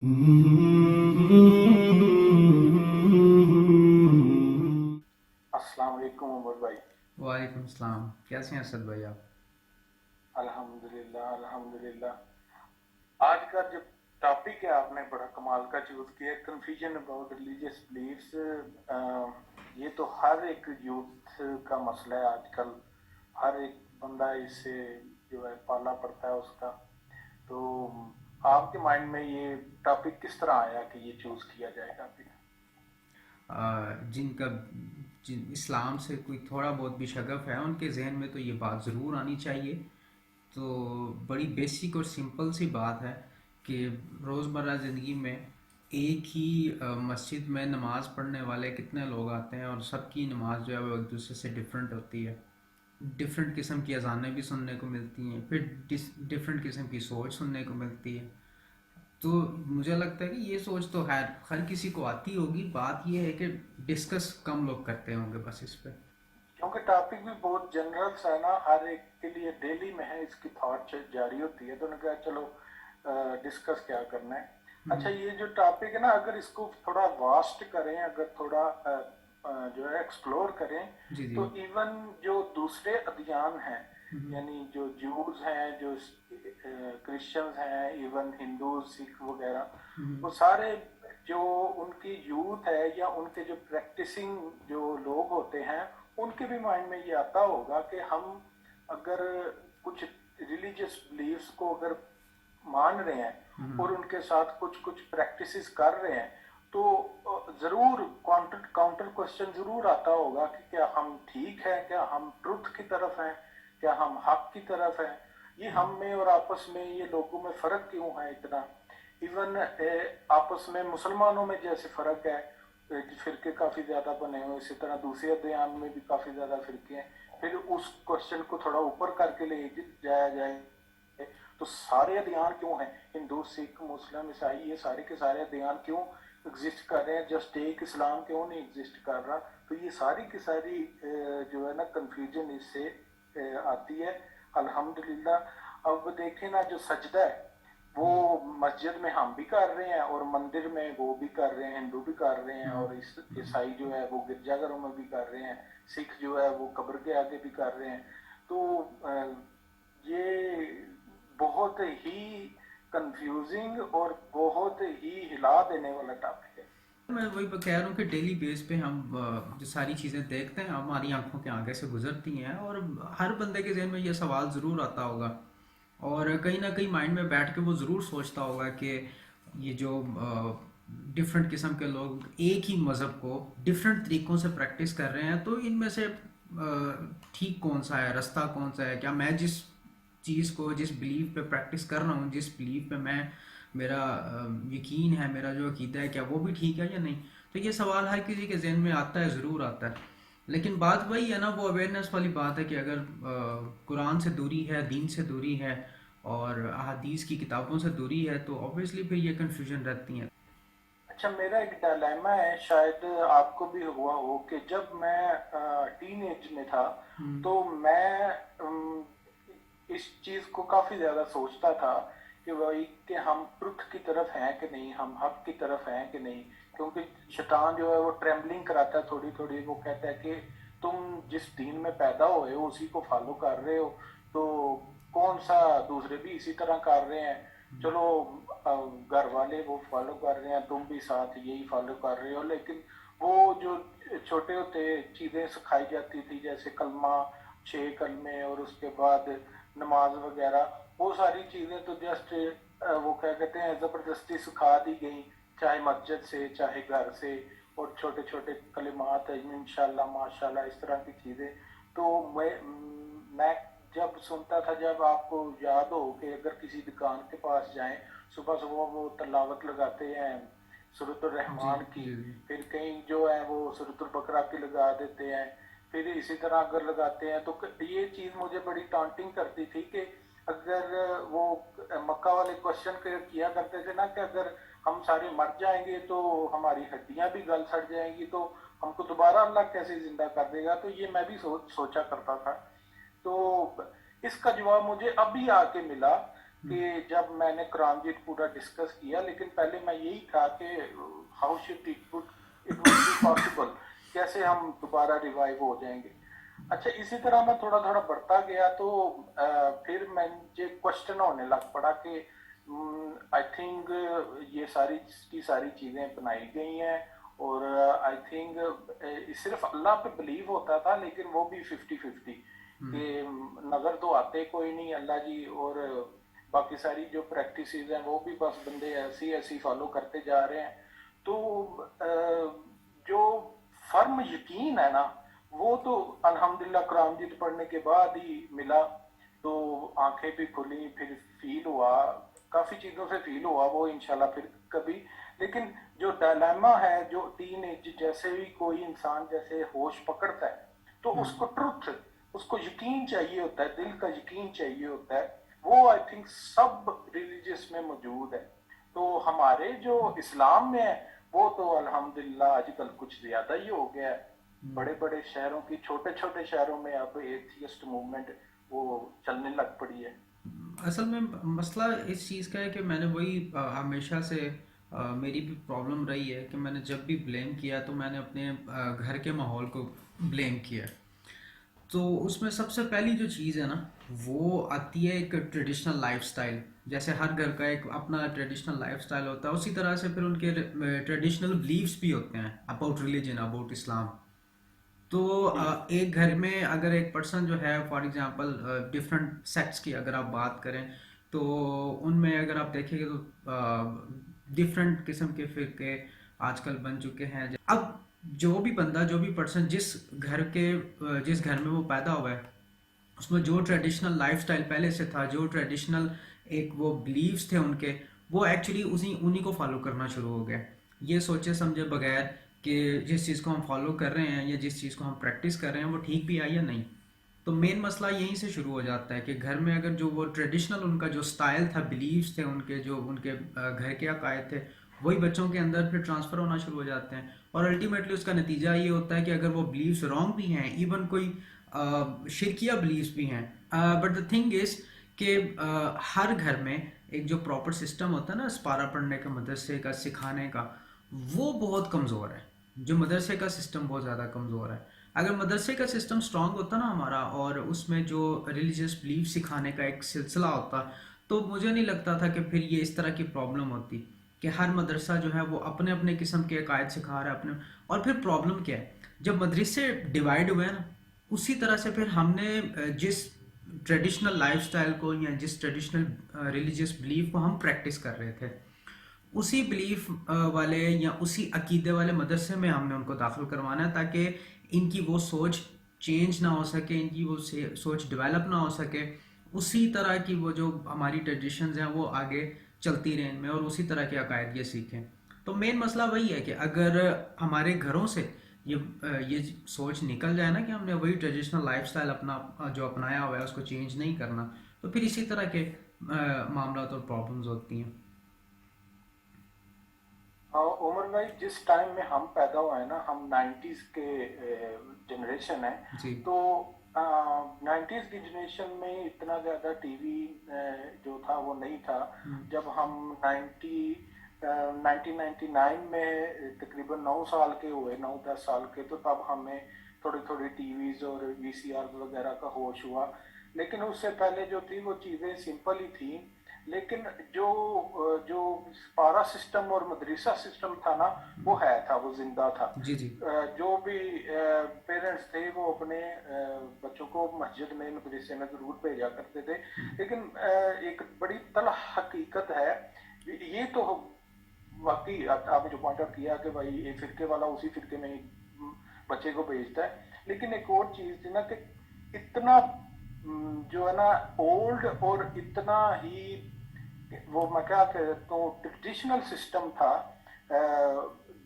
अस्सलाम वालेकुम उमर भाई। वालेकुम सलाम। कैसे हैं असद भाई आप? अल्हम्दुलिल्लाह अल्हम्दुलिल्लाह। आज का जो टॉपिक है आपने बड़ा कमाल का चूज किया, कंफ्यूजन अबाउट रिलीजियस बिलीफ्स। ये तो हर एक यूथ का मसला है आजकल। हर एक बंदा इससे जो है पाला पड़ता है उसका। तो आपके माइंड में ये टॉपिक किस तरह आया कि ये चूज किया जाएगा अभी? जिनका जिन इस्लाम से कोई थोड़ा बहुत भी शगफ है उनके जहन में तो ये बात ज़रूर आनी चाहिए। तो बड़ी बेसिक और सिंपल सी बात है कि रोज़मर्रा ज़िंदगी में एक ही मस्जिद में नमाज़ पढ़ने वाले कितने लोग आते हैं, और सबकी नमाज जो है वो एक दूसरे से डिफरेंट होती है। डिफरेंट किस्म की अजानें भी सुनने को मिलती हैं, फिर डिफरेंट किस्म की सोच सुनने को मिलती है। तो मुझे लगता है कि ये सोच तो हर किसी को आती होगी। बात ये है कि डिस्कस कम लोग करते होंगे बस इस पे। क्योंकि टॉपिक भी बहुत जनरल सा है ना, हर एक के लिए डेली में है, इसकी थॉट जारी होती है, तो उन्होंने कहा चलो डिस्कस क्या करना है। अच्छा, ये जो टॉपिक है ना, अगर इसको थोड़ा वास्ट करें, अगर थोड़ा जो है एक्सप्लोर करें, जी जी। तो इवन जो दूसरे अदियान हैं, यानी जो ज्यूज हैं, जो क्रिश्चियंस हैं, इवन हिंदू सिख वगैरह, वो सारे जो उनकी यूथ है या उनके जो प्रैक्टिसिंग जो लोग होते हैं, उनके भी माइंड में ये आता होगा कि हम अगर कुछ रिलीजियस बिलीव्स को अगर मान रहे हैं और उनके साथ कुछ कुछ प्रैक्टिसेस कर रहे हैं, तो जरूर काउंटर काउंटर क्वेश्चन जरूर आता होगा कि क्या हम ठीक है, क्या हम ट्रुथ की तरफ हैं, क्या हम हक की तरफ हैं। ये हम में और आपस में ये लोगों में फर्क क्यों है इतना। इवन आपस में मुसलमानों में जैसे फर्क है, फिरके काफी ज्यादा बने हुए, इसी तरह दूसरे अध्ययन में भी काफी ज्यादा फिरके हैं। फिर उस क्वेश्चन को थोड़ा ऊपर करके ले जाया जाए, तो सारे अध्ययन क्यों हैं, हिंदू सिख मुस्लिम ईसाई, ये सारे के सारे अध्ययन क्यों एग्जिस्ट कर रहे हैं, जस्ट एक इस्लाम क्यों नहीं एग्जिस्ट कर रहा। तो ये सारी की सारी जो है ना कंफ्यूजन इससे आती है। अल्हम्दुलिल्लाह। अब देखें ना, जो सजदा है वो मस्जिद में हम भी कर रहे हैं और मंदिर में वो भी कर रहे हैं, हिंदू भी कर रहे हैं, और ईसाई जो है वो गिरजाघरों में भी कर रहे हैं, सिख जो है वो कब्र के आगे भी कर रहे हैं। तो ये बहुत ही कंफ्यूजिंग और बहुत ही हिला देने वाला टॉपिक है। मैं वही कह रहा हूँ कि डेली बेस पे हम जो सारी चीज़ें देखते हैं हमारी आंखों के आगे से गुजरती हैं, और हर बंदे के जहन में ये सवाल ज़रूर आता होगा। और कहीं ना कहीं माइंड में बैठ के वो ज़रूर सोचता होगा कि ये जो डिफरेंट किस्म के लोग एक ही मज़हब को डिफरेंट तरीक़ों से प्रैक्टिस कर रहे हैं, तो इनमें से ठीक कौन सा है, रास्ता कौन सा है। क्या मैं जिस चीज़ को, जिस बिलीव पे प्रैक्टिस कर रहा हूँ, जिस बिलीव पे मैं मेरा यकीन है, मेरा जो अकीदा है, क्या वो भी ठीक है या नहीं। तो ये सवाल हर किसी के जहन में आता है, ज़रूर आता है। लेकिन बात वही है ना, वो अवेयरनेस वाली बात है कि अगर कुरान से दूरी है, दीन से दूरी है, और अहादीस की किताबों से दूरी है, तो ऑब्वियसली फिर ये कन्फ्यूजन रहती हैं। अच्छा, मेरा एक डायलेमा है, शायद आपको भी हुआ हो, कि जब मैं टीन एज में था, तो मैं इस चीज को काफी ज्यादा सोचता था कि वही कि हम ट्रुथ की तरफ हैं कि नहीं, हम हक की तरफ हैं कि नहीं। क्योंकि शैतान जो है वो ट्रेम्बलिंग कराता है थोड़ी थोड़ी, वो कहता है कि तुम जिस दीन में पैदा हुए हो उसी को फॉलो कर रहे हो, तो कौन सा दूसरे भी इसी तरह कर रहे हैं, चलो घर वाले वो फॉलो कर रहे हैं, तुम भी साथ यही फॉलो कर रहे हो। लेकिन वो जो छोटे होते चीजें सिखाई जाती थी, जैसे कलमा, 6 कलमे, और उसके बाद नमाज वगैरह, वो सारी चीजें तो जस्ट वो क्या कहते हैं जबरदस्ती सिखा दी गई, चाहे मस्जिद से चाहे घर से। और छोटे छोटे कलिमात है, इंशाल्लाह माशाल्लाह, इस तरह की चीजें। तो मैं जब सुनता था, जब आपको याद हो कि अगर किसी दुकान के पास जाएं, सुबह सुबह वो तलावत लगाते हैं सूरतुल जी रहमान की, जी जी। फिर कहीं जो है वो सूरतुल बकरा की लगा देते हैं, फिर इसी तरह अगर लगाते हैं, तो ये चीज मुझे बड़ी टॉन्टिंग करती थी कि अगर वो मक्का वाले क्वेश्चन किया करते थे ना, कि अगर हम सारे मर जाएंगे तो हमारी हड्डियां भी गल सड़ जाएंगी, तो हमको दोबारा अल्लाह कैसे जिंदा कर देगा। तो ये मैं भी सोचा करता था। तो इसका जवाब मुझे अभी आके मिला, कि जब मैंने कुरानजीत पूरा डिस्कस किया, लेकिन पहले मैं यही था कि how should it would be possible, कैसे हम दोबारा रिवाइव हो जाएंगे। अच्छा, इसी तरह मैं थोड़ा थोड़ा बढ़ता गया तो फिर मुझे क्वेश्चन होने लग पड़ा कि आई थिंक ये सारी की सारी चीज़ें बनाई गई हैं, और आई थिंक सिर्फ अल्लाह पे बिलीव होता था, लेकिन वो भी 50-50 कि नज़र तो आते कोई नहीं अल्लाह जी, और बाकी सारी जो प्रैक्टिसेस हैं वो भी बस बंदे ऐसी ऐसी फॉलो करते जा रहे हैं। तो जो फर्म यकीन है ना, वो तो अल्हम्दुलिल्लाह कुरान पढ़ने के बाद ही मिला। तो आंखें भी खुली, फिर फील हुआ, काफ़ी चीज़ों से फील हुआ वो इंशाल्लाह फिर कभी। लेकिन जो डायलेमा है, जो टीन एज जैसे भी कोई इंसान जैसे होश पकड़ता है, तो उसको ट्रुथ, उसको यकीन चाहिए होता है, दिल का यकीन चाहिए होता है। वो आई थिंक सब रिलीजियस में मौजूद है। तो हमारे जो इस्लाम में है वो तो अल्हम्दुलिल्लाह आजकल कुछ ज़्यादा ही हो गया है। बड़े बड़े शहरों की, छोटे छोटे शहरों में अब एथियस्ट मूवमेंट वो चलने लग पड़ी है। असल में मसला इस चीज़ का है कि मैंने वही हमेशा से मेरी भी प्रॉब्लम रही है कि मैंने जब भी ब्लेम किया तो मैंने अपने घर के माहौल को ब्लेम किया। तो उसमें सबसे पहली जो चीज़ है ना, वो आती है एक ट्रेडिशनल लाइफस्टाइल। जैसे हर घर का एक अपना ट्रेडिशनल लाइफस्टाइल होता है, उसी तरह से फिर उनके ट्रेडिशनल बिलीव्स भी होते हैं अबाउट रिलीजन, अबाउट इस्लाम। तो एक घर में अगर एक पर्सन जो है, फॉर एग्जांपल डिफरेंट सेक्ट्स की अगर आप बात करें, तो उनमें अगर आप देखेंगे तो डिफरेंट किस्म के फिरके आजकल बन चुके हैं। अब जो भी बंदा, जो भी पर्सन जिस घर में वो पैदा हुआ है, उसमें जो ट्रेडिशनल लाइफस्टाइल पहले से था, जो ट्रेडिशनल एक वो बिलीव्स थे उनके, वो एक्चुअली उसी उन्हीं को फॉलो करना शुरू हो गया, ये सोचे समझे बगैर कि जिस चीज़ को हम फॉलो कर रहे हैं या जिस चीज़ को हम प्रैक्टिस कर रहे हैं वो ठीक भी है या नहीं। तो मेन मसला यहीं से शुरू हो जाता है कि घर में अगर जो वो ट्रेडिशनल उनका जो स्टाइल था, बिलीव्स थे उनके, जो उनके घर के अकायद थे, वही बच्चों के अंदर फिर ट्रांसफ़र होना शुरू हो जाते हैं। और अल्टीमेटली उसका नतीजा ये होता है कि अगर वो बिलीव्स रॉन्ग भी हैं, इवन कोई शिरकिया बिलीव्स भी हैं, बट द थिंग इज़ कि हर घर में एक जो प्रॉपर सिस्टम होता है ना, पारा पढ़ने का, मदरसे का, सिखाने का, वो बहुत कमज़ोर है। जो मदरसे का सिस्टम बहुत ज़्यादा कमज़ोर है। अगर मदरसे का सिस्टम स्ट्रांग होता ना हमारा, और उसमें जो रिलीजियस बिलीफ सिखाने का एक सिलसिला होता, तो मुझे नहीं लगता था कि फिर ये इस तरह की प्रॉब्लम होती कि हर मदरसा जो है वो अपने अपने किस्म के अकायद सिखा रहा है अपने। और फिर प्रॉब्लम क्या है, जब मदरसे डिवाइड हुए ना, उसी तरह से फिर हमने जिस ट्रेडिशनल लाइफस्टाइल को या जिस ट्रेडिशनल रिलीजियस बिलीफ को हम प्रैक्टिस कर रहे थे, उसी बिलीफ वाले या उसी अकीदे वाले मदरसे में हमने उनको दाखिल करवाना है, ताकि इनकी वो सोच चेंज ना हो सके, इनकी वो सोच डेवलप ना हो सके। उसी तरह की वो जो हमारी ट्रेडिशंस हैं वो आगे चलती रहें इनमें, और उसी तरह के अकायद ये सीखें। तो मेन मसला वही है कि अगर हमारे घरों से ये सोच निकल जाए ना कि हमने वही ट्रेडिशनल लाइफस्टाइल अपना जो अपनाया हुआ है उसको चेंज नहीं करना, तो फिर इसी तरह के मामला और प्रॉब्लम्स होती हैं। हाँ उमर भाई, जिस टाइम में हम पैदा हुए हैं ना, हम 90s के जनरेशन है। जी। तो 90s की जनरेशन में इतना ज़्यादा टीवी जो था वो नहीं था। जब हम 1999 में तकरीबन 9 साल के हुए, 9-10 साल के, तो तब हमें थोड़ी थोड़ी टीवीज़ और वीसीआर वगैरह का होश हुआ। लेकिन उससे पहले जो थी वो चीज़ें सिंपल ही थी। लेकिन जो जो पारा सिस्टम और मदरसा सिस्टम था ना, वो था, वो जिंदा था। जी जी। जो भी पेरेंट्स थे वो अपने बच्चों को मस्जिद में, मदरसे में ज़रूर भेजा करते थे। लेकिन एक बड़ी तल्ख हकीकत है, ये तो वाकई आपने जो पॉइंट आउट किया कि भाई एक फिरके वाला उसी फिरके में ही बच्चे को भेजता है। लेकिन एक और चीज़ थी ना कि इतना जो है ना ओल्ड और इतना ही वो मैं क्या कहता हूँ ट्रेडिशनल सिस्टम था,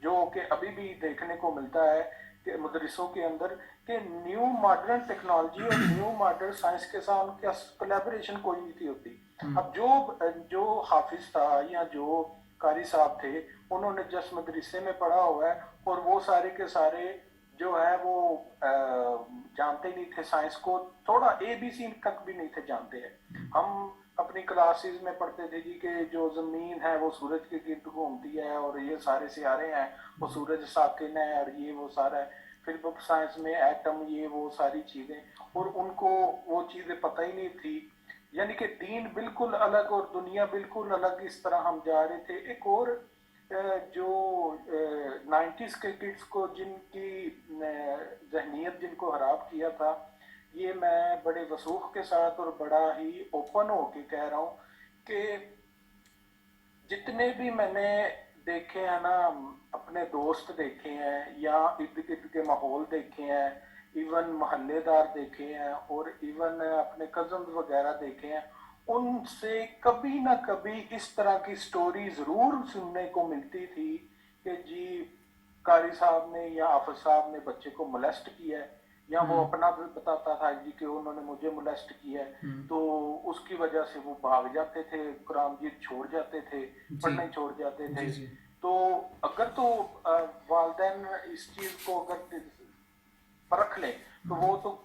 जो कि अभी भी देखने को मिलता है कि मदरसों के अंदर, कि न्यू मॉडर्न टेक्नोलॉजी और न्यू मॉडर्न साइंस के साथ उनकी कोलैबोरेशन कोई नहीं थी होती। अब जो जो हाफिज था या जो कारी साहब थे, उन्होंने जस मदरसे में पढ़ा हुआ है, और वो सारे के सारे जो है वो जानते नहीं थे साइंस को, थोड़ा ABC तक भी नहीं थे जानते हैं। हम अपने अपनी क्लासेस में पढ़ते थे जी कि जो ज़मीन है वो सूरज के गिर्द घूमती है और ये सारे सितारे हैं वो सूरज साकिन है और ये वो सारा है। फिर वो साइंस में एटम ये वो सारी चीज़ें, और उनको वो चीज़ें पता ही नहीं थी। यानी कि दीन बिल्कुल अलग और दुनिया बिल्कुल अलग, इस तरह हम जा रहे थे। एक और जो 90s के किड्स को जिनकी जहनीत जिनको खराब किया था, ये मैं बड़े वसूख के साथ और बड़ा ही ओपन होके कह रहा हूँ कि जितने भी मैंने देखे हैं ना, अपने दोस्त देखे हैं या इर्द गिर्द के माहौल देखे हैं, इवन मोहल्लेदार देखे हैं और इवन अपने कजन वगैरह देखे हैं, उनसे कभी ना कभी इस तरह की स्टोरी जरूर सुनने को मिलती थी कि जी कारी साहब ने या हाफिज साहब ने बच्चे को मोलेस्ट किया है, या वो अपना भी बताता था जी कि उन्होंने मुझे मोलेस्ट किया है। तो उसकी वजह से वो भाग जाते थे, कुरान मजीद छोड़ जाते थे, पढ़ने छोड़ जाते थे। तो अगर तो वालिदैन इस चीज को अगर परख ले तो वो तो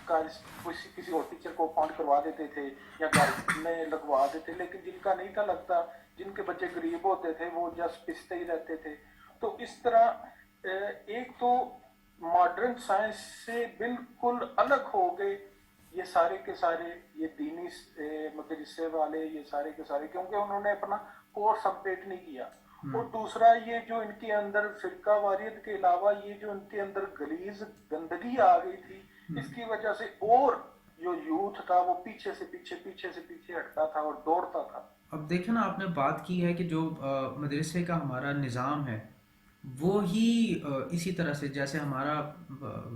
किसी और टीचर को अपॉइंट करवा देते थे या घर में लगवा देते, लेकिन जिनका नहीं था लगता, जिनके बच्चे गरीब होते थे वो जस्ट पिसते ही रहते थे। तो इस तरह एक तो मॉडर्न साइंस से बिल्कुल अलग हो गए ये सारे के सारे, ये दीनी मदरसे वाले ये सारे के सारे, क्योंकि उन्होंने अपना कोर्स अपडेट नहीं किया। और दूसरा ये जो इनके अंदर फिरका वारियत के अलावा ये जो इनके अंदर गलीज गंदगी आ गई थी, इसकी वजह से और जो यूथ था वो पीछे से पीछे हटता था और दौड़ता था। अब देखें ना, आपने बात की है कि जो मदरसे का हमारा निज़ाम है वो ही इसी तरह से, जैसे हमारा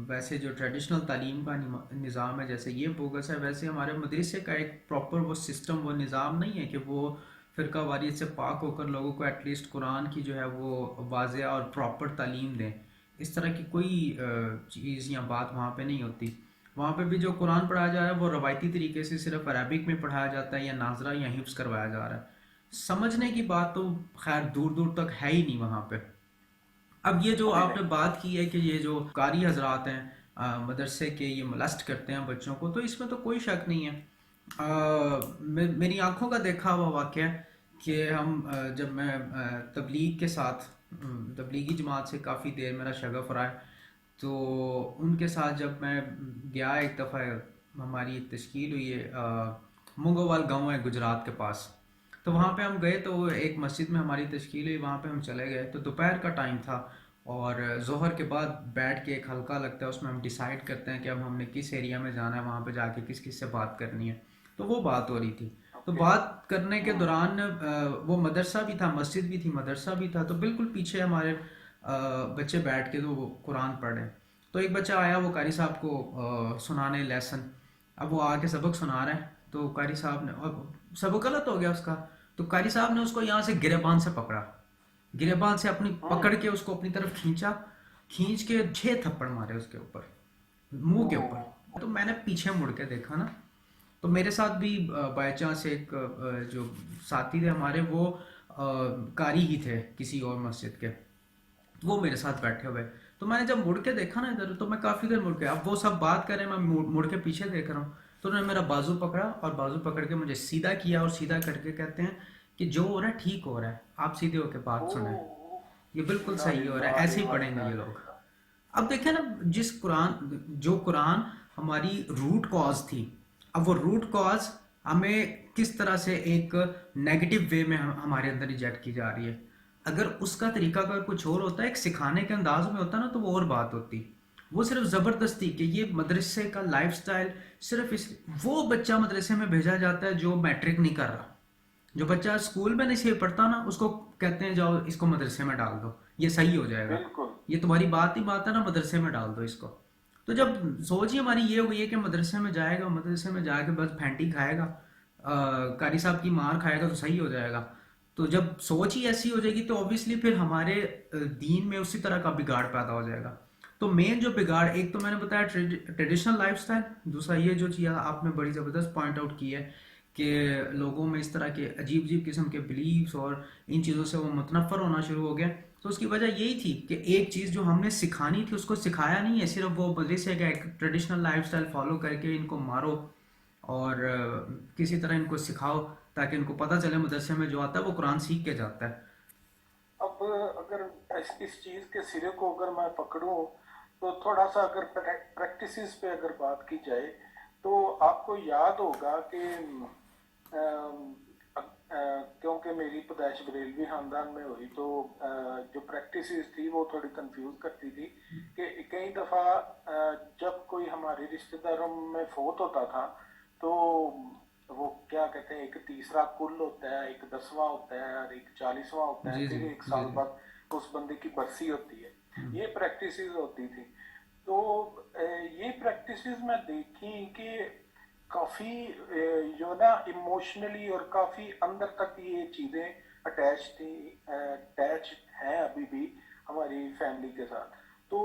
वैसे जो ट्रेडिशनल तालीम का निज़ाम है जैसे ये बोगस है, वैसे हमारे मदरसे का एक प्रॉपर वो सिस्टम वो निज़ाम नहीं है कि वो फ़िरका वारियत से पाक होकर लोगों को एटलीस्ट कुरान की जो है वो वाज़ेह और प्रॉपर तालीम दें। इस तरह की कोई चीज़ या बात वहाँ पे नहीं होती। वहाँ पे भी जो कुरान पढ़ाया जा रहा है वो रवायती तरीके से सिर्फ अरबिक में पढ़ाया जाता है या नाजरा या हिफ्स करवाया जा रहा है। समझने की बात तो खैर दूर दूर तक है ही नहीं वहाँ पे। अब ये जो आपने बात की है कि ये जो कारी हजरात हैं मदरसे के, ये मोलेस्ट करते हैं बच्चों को, तो इसमें तो कोई शक नहीं है। मेरी आंखों का देखा हुआ वाक़या है कि हम जब मैं तबलीग के साथ तबलीगी जमात से काफ़ी देर मेरा शगफ रहा है, तो उनके साथ जब मैं गया एक दफ़ा, हमारी एक तश्कील हुई है मुंगोवाल गांव है गुजरात के पास, तो वहाँ पे हम गए तो एक मस्जिद में हमारी तश्कील हुई, वहाँ पे हम चले गए। तो दोपहर का टाइम था और ज़ोहर के बाद बैठ के एक हल्का लगता है, उसमें हम डिसाइड करते हैं कि अब हमने किस एरिया में जाना है, वहाँ पे जाके किस किस से बात करनी है। तो वो बात हो रही थी। तो बात करने के दौरान वो मदरसा भी था, मस्जिद भी थी, मदरसा भी था, तो बिल्कुल पीछे हमारे बच्चे बैठ के तो वो कुरान पढ़ रहे। तो एक बच्चा आया, वो कारी साहब को सुनाने लेसन, अब वो आके सबक सुना रहे हैं, तो कारी साहब ने, अब सबक गलत हो गया उसका, तो कारी साहब ने उसको यहाँ से गिरेबान से पकड़ा, गिरेबान से अपनी पकड़ के उसको अपनी तरफ खींचा, खींच के 6 थप्पड़ मारे उसके ऊपर, मुंह के ऊपर। तो मैंने पीछे मुड़ के देखा ना, तो मेरे साथ भी बाई चांस एक जो साथी थे हमारे, वो कारी ही थे किसी और मस्जिद के, तो वो मेरे साथ बैठे हुए। तो मैंने जब मुड़ के देखा ना इधर, तो मैं काफ़ी देर मुड़ के, अब वो सब बात कर रहे हैं, मैं मुड़ के पीछे देख रहा हूँ। तो उन्होंने मेरा बाजू पकड़ा और बाजू पकड़ के मुझे सीधा किया, और सीधा करके कहते हैं कि जो हो रहा है ठीक हो रहा है, आप सीधे होके बात सुने, ये बिल्कुल सही हो रहा है, ऐसे ही पढ़ेंगे ये लोग। अब देखें ना, जो कुरान हमारी रूट कॉज थी, अब वो रूट कॉज हमें किस तरह से एक नेगेटिव वे में हमारे अंदर इंजेक्ट की जा रही है। अगर उसका तरीका अगर कुछ और होता है, एक सिखाने के अंदाज में होता ना, तो वो और बात होती। वो सिर्फ ज़बरदस्ती कि ये मदरसे का लाइफस्टाइल, सिर्फ इस वो बच्चा मदरसे में भेजा जाता है जो मैट्रिक नहीं कर रहा, जो बच्चा स्कूल में नहीं सही पढ़ता ना, उसको कहते हैं जाओ इसको मदरसे में डाल दो, ये सही हो जाएगा, ये तुम्हारी बात ही बात है ना, मदरसे में डाल दो इसको। तो जब सोच ही हमारी ये हुई है कि मदरसे में जाएगा, मदरसे में जाके बस फैंटी खाएगा, कारी साहब की मार खाएगा तो सही हो जाएगा, तो जब सोच ही ऐसी हो जाएगी तो ऑब्वियसली फिर हमारे दीन में उसी तरह का बिगाड़ पैदा हो जाएगा। तो मेन जो बिगाड़, एक तो मैंने बताया ट्रेडिशनल लाइफस्टाइल, दूसरा ये जो चीज़ आपने बड़ी ज़बरदस्त पॉइंट आउट की है कि लोगों में इस तरह के अजीब अजीब किस्म के बिलीव्स और इन चीज़ों से वो मुतनफ़र होना शुरू हो गया। तो उसकी वजह यही थी कि एक चीज़ जो हमने सिखानी थी उसको सिखाया नहीं है, सिर्फ वो मदरसे का एक ट्रेडिशनल लाइफस्टाइल फॉलो करके इनको मारो اور کسی طرح ان کو سکھاؤ تاکہ ان کو پتہ چلے مدرسے میں جو آتا ہے وہ قرآن سیکھ کے جاتا ہے. اب اگر اس چیز کے سرے کو اگر میں پکڑوں تو تھوڑا سا اگر پریکٹسز پہ اگر بات کی جائے تو آپ کو یاد ہوگا کہ کیونکہ میری پیدائش بریلوی خاندان میں ہوئی تو جو پریکٹسز تھی وہ تھوڑی کنفیوز کرتی تھی کہ کئی دفعہ جب کوئی ہمارے رشتہ داروں میں فوت ہوتا تھا تو وہ کیا کہتے ہیں ایک تیسرا کل ہوتا ہے، ایک 10واں ہوتا ہے اور ایک 40واں ہوتا ہے، جی پھر جی ایک جی سال جی. بعد اس بندے کی برسی ہوتی ہے. ہوں. یہ پریکٹسز ہوتی تھی. تو یہ پریکٹسز میں دیکھی کہ کافی جو نا ایموشنلی اور کافی اندر تک یہ چیزیں اٹیچ تھی، اٹیچ ہیں ابھی بھی ہماری فیملی کے ساتھ. تو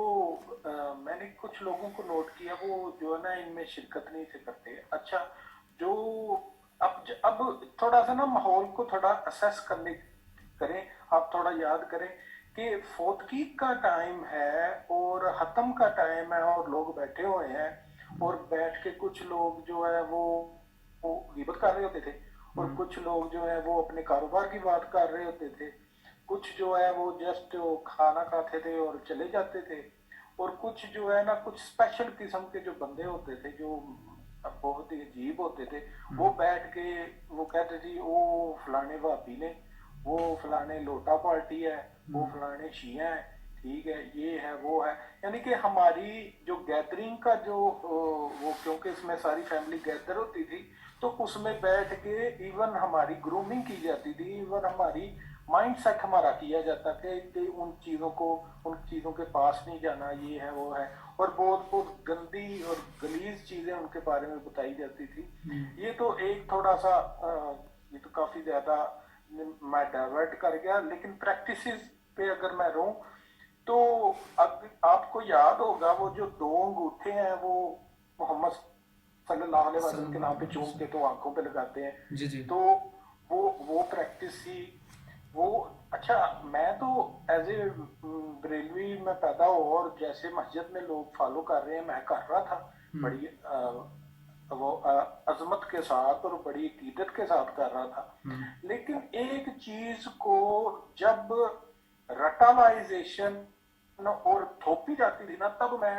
میں نے کچھ لوگوں کو نوٹ کیا وہ جو ہے نا ان میں شرکت نہیں تھے کرتے. اچھا جو اب تھوڑا سا نا ماحول کو تھوڑا اسیس کریں، آپ تھوڑا یاد کریں کہ فوتگی کا ٹائم ہے اور ختم کا ٹائم ہے اور لوگ بیٹھے ہوئے ہیں اور بیٹھ کے کچھ لوگ جو ہے وہ غیبت کر رہے ہوتے تھے اور ہوں. کچھ لوگ جو ہے وہ اپنے کاروبار کی بات کر رہے ہوتے تھے، کچھ جو ہے وہ جسٹ کھانا کھاتے تھے اور چلے جاتے تھے، اور کچھ جو ہے نا کچھ اسپیشل قسم کے جو بندے ہوتے تھے جو بہت ہی عجیب ہوتے تھے، ہوں. وہ بیٹھ کے وہ کہتے تھے وہ فلانے بھابی نے، وہ فلانے لوٹا پارٹی ہے، وہ ہوں. فلانے شیعہ ہیں، ٹھیک ہے یہ ہے وہ ہے. یعنی کہ ہماری جو گیدرنگ کا جو وہ کیونکہ اس میں ساری فیملی گیدر ہوتی تھی تو اس میں بیٹھ کے ایون ہماری گرومنگ کی جاتی تھی، ایون ہماری مائنڈ سیٹ ہمارا کیا جاتا کہ ان چیزوں کے پاس نہیں جانا، یہ ہے وہ ہے، اور بہت بہت گندی اور گلیز چیزیں ان کے بارے میں بتائی جاتی تھی. ہوں. یہ تو ایک تھوڑا سا یہ تو کافی زیادہ میں ڈائیورٹ کر گیا، لیکن پریکٹسز پہ اگر میں رہوں تو آپ کو یاد ہوگا وہ جو 2 انگوٹھے ہیں وہ محمد صلی اللہ علیہ صلی وسلم کے اللہ نام پہ علیہ چوم کے وسلم. تو آنکھوں پہ لگاتے ہیں. جی جی. تو وہ پریکٹس ہی وہ اچھا میں تو ایز اے بریلوی میں پیدا ہوا اور جیسے مسجد میں لوگ فالو کر رہے ہیں میں کر رہا تھا ہوں. بڑی وہ عظمت کے ساتھ اور بڑی عقیدت کے ساتھ کر رہا تھا. ہوں. لیکن ایک چیز کو جب رٹالائزیشن اور تھوپی جاتی تھی نا تب میں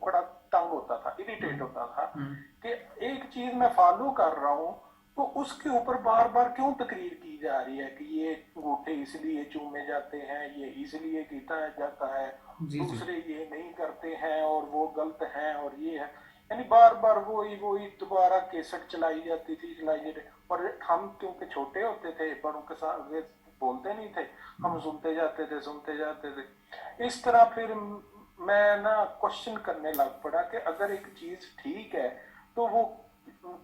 بڑا تنگ ہوتا تھا، ہوں. اریٹیٹ ہوتا تھا ہوں. کہ ایک چیز میں فالو کر رہا ہوں تو اس کے اوپر بار بار کیوں تقریر کی جا رہی ہے کہ یہ انگوٹھے اس لیے چومے جاتے ہیں، یہ اس لیے کیتا جاتا ہے، جی جی. دوسرے یہ نہیں کرتے ہیں اور وہ غلط ہیں اور یہ ہے. یعنی بار بار وہی دوبارہ کیسٹ چلائی جاتی تھی اور ہم کیونکہ چھوٹے ہوتے تھے بڑوں کے ساتھ بولتے نہیں تھے، ہم سنتے جاتے تھے. اس طرح پھر میں نا کوشچن کرنے لگ پڑا کہ اگر ایک چیز ٹھیک ہے تو وہ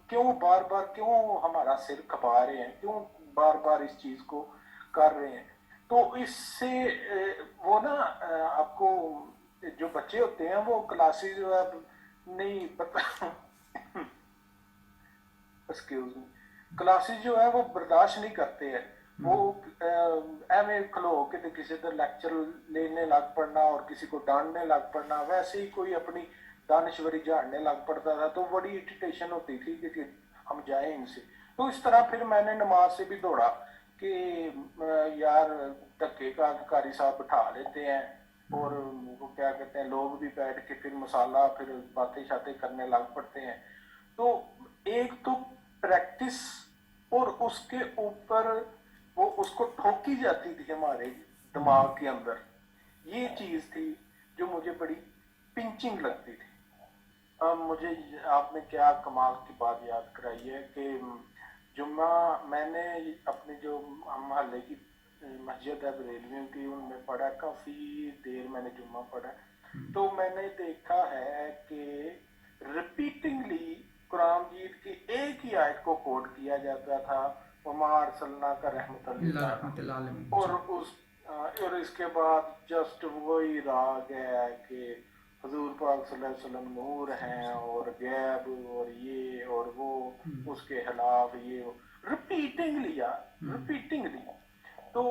کیوں بار بار کیوں ہمارا سر کھپا رہے ہیں، کیوں بار بار اس چیز کو کر رہے ہیں. تو اس سے وہ نا آپ کو جو بچے ہوتے ہیں وہ کلاسز جو ہے نہیں پتہ ایکسکیوز می کلاسز جو ہے وہ برداشت نہیں کرتے ہیں. وہ ہوں. ایویں کھلو کہ کسی طرح لیکچر لینے لگ پڑنا اور کسی کو ڈانٹنے لگ پڑنا، ویسے ہی کوئی اپنی دانشوری جھاڑنے لگ پڑتا تھا تو بڑی اریٹیشن ہوتی تھی کہ ہم جائیں ان سے. تو اس طرح پھر میں نے نماز سے بھی دوڑا کہ یار دھکے کا قاری صاحب بٹھا لیتے ہیں اور وہ کیا کہتے ہیں لوگ بھی بیٹھ کے پھر مسالہ پھر باتیں شاتیں کرنے لگ پڑتے ہیں. تو ایک تو پریکٹس اور اس کے اوپر وہ اس کو ٹھوکی جاتی تھی ہمارے دماغ کے اندر، یہ چیز تھی جو مجھے بڑی پنچنگ لگتی تھی. اب مجھے آپ نے کیا کمال کی بات یاد کرائی ہے کہ جمعہ میں نے اپنی جو محلے کی مسجد ہے بریلویوں کی ان میں پڑھا، کافی دیر میں نے جمعہ پڑھا. تو میں نے دیکھا ہے کہ ریپیٹنگلی قرآن مجید کی ایک ہی آیت کو کوٹ کیا جاتا تھا، وما ارسلناک رحمۃ اللہ للعالمین، رحمۃ العالمین. جی. اور اس کے بعد جسٹ وہی راگ ہے کہ حضور پاک صلی اللہ علیہ وسلم نور ہیں اور غیب اور یہ اور وہ اس کے خلاف یہ ریپیٹنگلی. تو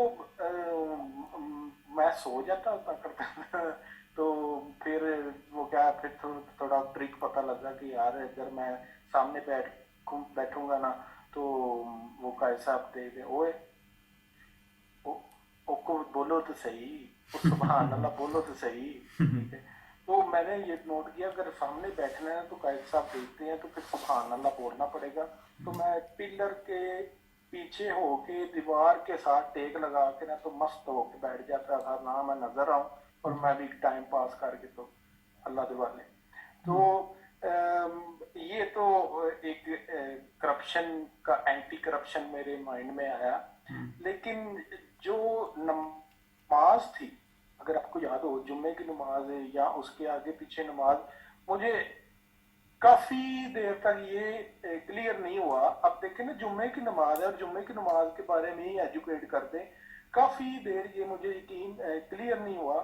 میں سو جاتا کرتا تو پھر وہ کیا پھر تھوڑا ٹرک پتہ لگا کہ یار اگر میں سامنے بیٹھ बैठूंगा ना तो वो भाई साहब देखे ओए को बोलो तो सही, वो सुभान अल्लाह बोलो तो सही, ठीक है। तो मैंने ये नोट किया अगर सामने बैठना है तो कायद साहब देखते हैं तो फिर सुभान अल्लाह बोलना पड़ेगा। तो मैं पिलर के पीछे होके दीवार के साथ टेक लगा के ना तो मस्त होके बैठ जाता था, ना मैं नजर आऊं और मैं भी टाइम पास करके तो अल्लाह के वाले। तो ये तो एक करप्शन का एंटी करप्शन मेरे माइंड में आया। लेकिन जो नमाज थी, अगर आपको याद हो जुम्मे की नमाज है या उसके आगे पीछे नमाज, मुझे काफी देर तक ये क्लियर नहीं हुआ। अब देखें ना जुम्मे की नमाज है और जुम्मे की नमाज के बारे में ही एजुकेट करते हैं, काफी देर ये मुझे यकीन क्लियर नहीं हुआ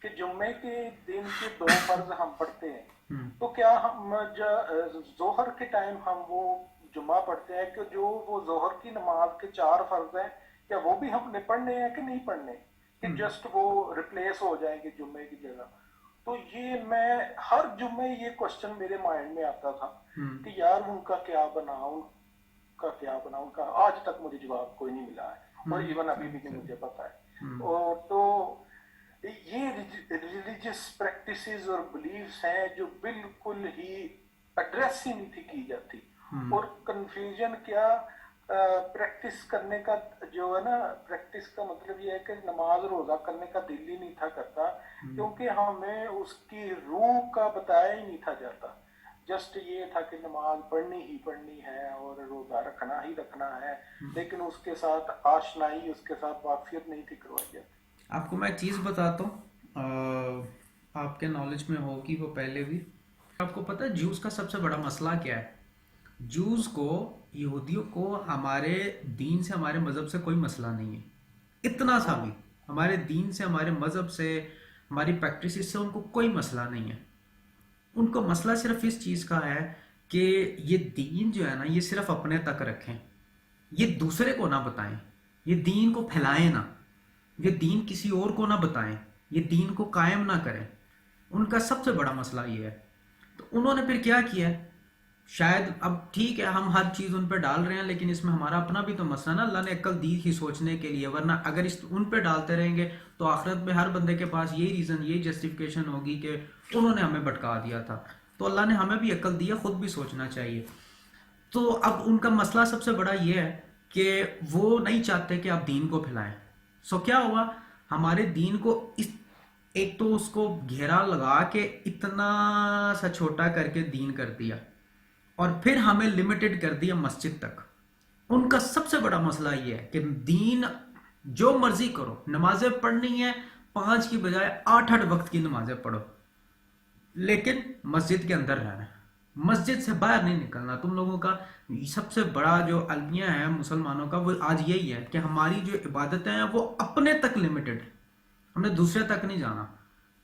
कि जुम्मे के दिन के 2 फर्ज हम पढ़ते हैं, तो क्या हम जोहर के टाइम हम वो जुम्मा पढ़ते हैं कि जो वो जोहर की नमाज के 4 फर्ज हैं, क्या वो भी हमने पढ़ने हैं कि नहीं पढ़ने, कि जस्ट वो रिप्लेस हो जाएंगे जुम्मे की जगह। तो ये मैं हर जुम्मे ये क्वेश्चन मेरे माइंड में आता था कि यार उनका क्या बना, उनका आज तक मुझे जवाब कोई नहीं मिला है और इवन अभी भी नहीं मुझे पता है। और तो ये रिलीजियस प्रैक्टिसेस और बिलीव्स हैं जो बिल्कुल ही एड्रेस ही नहीं थी की जाती। और कंफ्यूजन क्या, प्रैक्टिस करने का जो है ना, प्रैक्टिस का मतलब ये है कि नमाज रोजा करने का दिल ही नहीं था करता, क्योंकि हमें उसकी रूह का बताया ही नहीं था जाता। जस्ट ये था कि नमाज पढ़नी ही पढ़नी है और रोजा रखना ही रखना है, लेकिन उसके साथ आशनाई, उसके साथ वाकफियत नहीं थी करवाई जाती। आपको मैं एक चीज़ बताता हूँ, आपके नॉलेज में होगी वो पहले भी। आपको पता है जूस का सबसे बड़ा मसला क्या है? जूस को, यहूदियों को हमारे दीन से, हमारे मज़हब से कोई मसला नहीं है, इतना सा भी। हमारे दीन से, हमारे मज़हब से, हमारी प्रैक्टिस से उनको कोई मसला नहीं है। उनको मसला सिर्फ इस चीज़ का है कि ये दीन जो है ना, ये सिर्फ अपने तक रखें, ये दूसरे को ना बताएं, ये दीन को फैलाएं ना, ये दीन किसी और को ना बताएं, ये दीन को कायम ना करें। उनका सबसे बड़ा मसला ये है। तो उन्होंने फिर क्या किया, शायद अब ठीक है हम हर चीज़ उन पर डाल रहे हैं, लेकिन इसमें हमारा अपना भी तो मसला ना। अल्लाह ने अक्ल दी ही सोचने के लिए, वरना अगर इस उन पर डालते रहेंगे तो आखिरत में हर बंदे के पास यही रीज़न, यही जस्टिफिकेशन होगी कि उन्होंने हमें भटका दिया था। तो अल्लाह ने हमें भी अक्ल दी है, ख़ुद भी सोचना चाहिए। तो अब उनका मसला सबसे बड़ा ये है कि वो नहीं चाहते कि आप दीन को फैलाएं। सो क्या हुआ, हमारे दीन को इस एक तो उसको घेरा लगा के इतना सा छोटा करके दीन कर दिया, और फिर हमें लिमिटेड कर दिया मस्जिद तक। उनका सबसे बड़ा मसला ये है कि दीन जो मर्जी करो, नमाजें पढ़नी है 5 की बजाय 8-8 वक्त की नमाजें पढ़ो, लेकिन मस्जिद के अंदर रहना है, मस्जिद से बाहर नहीं निकलना। तुम लोगों का सबसे बड़ा जो अलमिया है मुसलमानों का, वो आज यही है कि हमारी जो इबादतें हैं वो अपने तक लिमिटेड, हमने दूसरे तक नहीं जाना।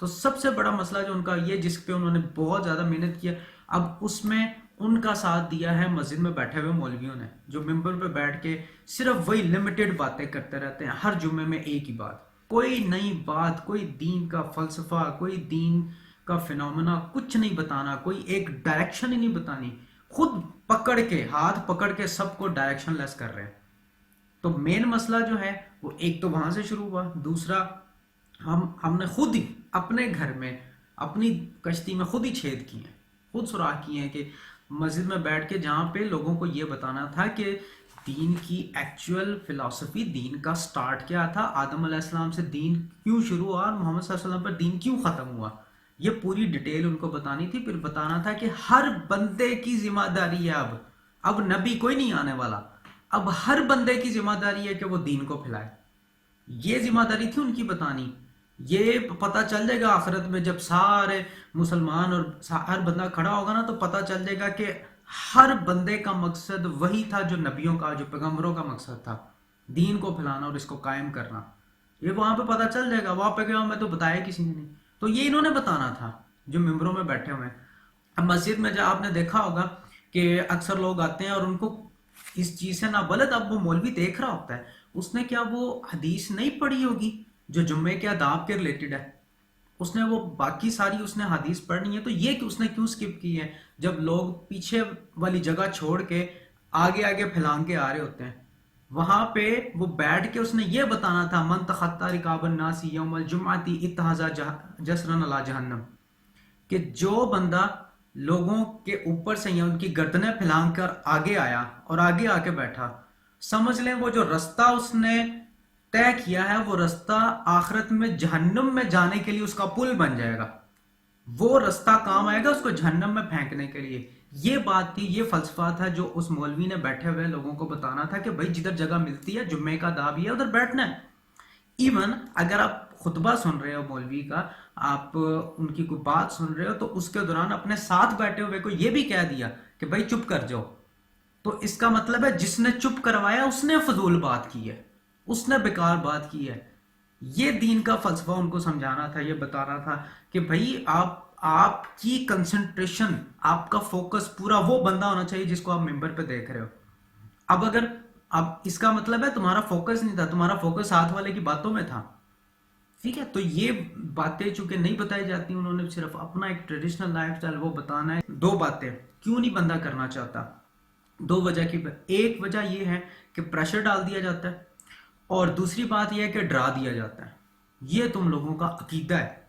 तो सबसे बड़ा मसला जो उनका ये, जिस पे उन्होंने बहुत ज़्यादा मेहनत किया, अब उसमें उनका साथ दिया है मस्जिद में बैठे हुए मौलवियों ने, जो मिंबर पे बैठ के सिर्फ वही लिमिटेड बातें करते रहते हैं। हर जुम्मे में एक ही बात, कोई नई बात, कोई दीन का फलसफा, कोई दीन का फिनोमेना कुछ नहीं बताना, कोई एक डायरेक्शन ही नहीं बतानी, खुद पकड़ के, हाथ पकड़ के सबको डायरेक्शन लेस कर रहे हैं। तो मेन मसला जो है वो एक तो वहां से शुरू हुआ। दूसरा, हमने खुद ही अपने घर में अपनी कश्ती में खुद ही छेद किए हैं, खुद सुराख किए हैं कि मस्जिद में बैठ के, जहाँ पे लोगों को ये बताना था कि दीन की एक्चुअल फिलॉसफी, दीन का स्टार्ट क्या था, आदम अलैहिस्सलाम से दीन क्यों शुरू हुआ और मोहम्मद सल्लल्लाहु अलैहि वसल्लम पर दीन क्यों ख़त्म हुआ, ये पूरी डिटेल उनको बतानी थी। फिर बताना था कि हर बंदे की जिम्मेदारी है, अब नबी कोई नहीं आने वाला, अब हर बंदे की जिम्मेदारी है कि वो दीन को फैलाए। ये जिम्मेदारी थी उनकी बतानी। ये पता चल जाएगा आखिरत में, जब सारे मुसलमान और हर बंदा खड़ा होगा ना, तो पता चल जाएगा कि हर बंदे का मकसद वही था जो नबियों का, जो पैगंबरों का मकसद था, दीन को फैलाना और इसको कायम करना। ये वहां पे पता चल जाएगा, वहां पे क्या, मैं तो बताया किसी ने नहीं। तो ये इन्होंने बताना था जो मिंबरों में बैठे हुए हैं। अब मस्जिद में जब आपने देखा होगा कि अक्सर लोग आते हैं और उनको इस चीज से ना बलद, अब वो मौलवी देख रहा होता है, उसने क्या वो हदीस नहीं पढ़ी होगी जो जुम्मे के आदाब के रिलेटेड है, اس نے وہ باقی ساری اس نے حدیث پڑھنی ہے، تو یہ کہ اس نے کیوں سکپ کی ہے جب لوگ پیچھے والی جگہ چھوڑ کے آگے آگے پھیلان کے آ رہے ہوتے ہیں؟ وہاں پہ وہ بیٹھ کے اس نے یہ بتانا تھا، من تخطی رکاب الناس یوم الجمعۃ اتخذ جسرا علی جہنم، کہ جو بندہ لوگوں کے اوپر سے یا ان کی گردنیں پھیلان کر آگے آیا اور آگے آ کے بیٹھا، سمجھ لیں وہ جو رستہ اس نے طے کیا ہے وہ رستہ آخرت میں جہنم میں جانے کے لیے اس کا پل بن جائے گا، وہ رستہ کام آئے گا اس کو جہنم میں پھینکنے کے لیے۔ یہ بات تھی، یہ فلسفہ تھا جو اس مولوی نے بیٹھے ہوئے لوگوں کو بتانا تھا کہ بھائی جدھر جگہ ملتی ہے جمعے کا دا بھی ہے ادھر بیٹھنا ہے۔ ایون اگر آپ خطبہ سن رہے ہو مولوی کا، آپ ان کی کوئی بات سن رہے ہو، تو اس کے دوران اپنے ساتھ بیٹھے ہوئے کو یہ بھی کہہ دیا کہ بھائی چپ کر جاؤ، تو اس کا مطلب ہے جس نے چپ کروایا اس نے فضول بات کی ہے، اس نے بیکار بات کی ہے۔ یہ دین کا فلسفہ ان کو سمجھانا تھا، یہ بتانا تھا کہ بھائی آپ کی کنسنٹریشن، آپ کا فوکس پورا وہ بندہ ہونا چاہیے جس کو آپ ممبر پہ دیکھ رہے ہو۔ اب اگر اب اس کا مطلب ہے تمہارا فوکس نہیں تھا، تمہارا فوکس ساتھ والے کی باتوں میں تھا، ٹھیک ہے؟ تو یہ باتیں چونکہ نہیں بتائی جاتی، انہوں نے صرف اپنا ایک ٹریڈیشنل لائف سٹائل وہ بتانا ہے۔ دو باتیں کیوں نہیں بندہ کرنا چاہتا، دو وجہ کی، ایک وجہ یہ ہے کہ پریشر ڈال دیا جاتا ہے، اور دوسری بات یہ ہے کہ ڈرا دیا جاتا ہے۔ یہ تم لوگوں کا عقیدہ ہے،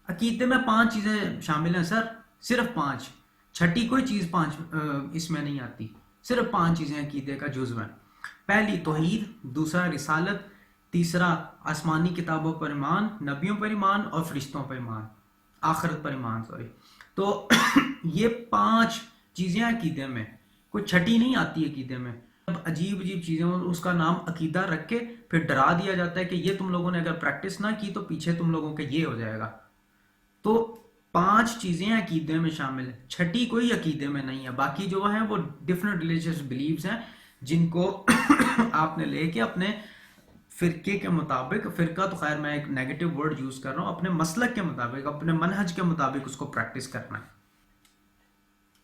عقیدے میں 5 چیزیں شامل ہیں سر، صرف 5، چھٹی کوئی چیز 5 اس میں نہیں آتی، صرف 5 چیزیں عقیدے کا جزو ہیں۔ پہلی توحید، دوسرا رسالت، تیسرا آسمانی کتابوں پر ایمان، نبیوں پر ایمان، اور فرشتوں پر ایمان، آخرت پر ایمان، سوری۔ تو یہ 5 چیزیں عقیدے میں، کوئی چھٹی نہیں آتی عقیدے میں۔ اب عجیب عجیب چیزیں، اس کا نام عقیدہ رکھ کے پھر ڈرا دیا جاتا ہے کہ یہ تم لوگوں نے اگر پریکٹس نہ کی تو پیچھے تم لوگوں کے یہ ہو جائے گا۔ تو 5 چیزیں عقیدے میں شامل ہیں، چھٹی کوئی عقیدے میں نہیں ہے، باقی جو ہیں وہ ڈفرینٹ ریلیجیس بلیفز ہیں جن کو آپ نے لے کے اپنے فرقے کے مطابق، فرقہ تو خیر میں ایک نیگیٹو ورڈ یوز کر رہا ہوں، اپنے مسلک کے مطابق، اپنے منہج کے مطابق اس کو پریکٹس کرنا ہے۔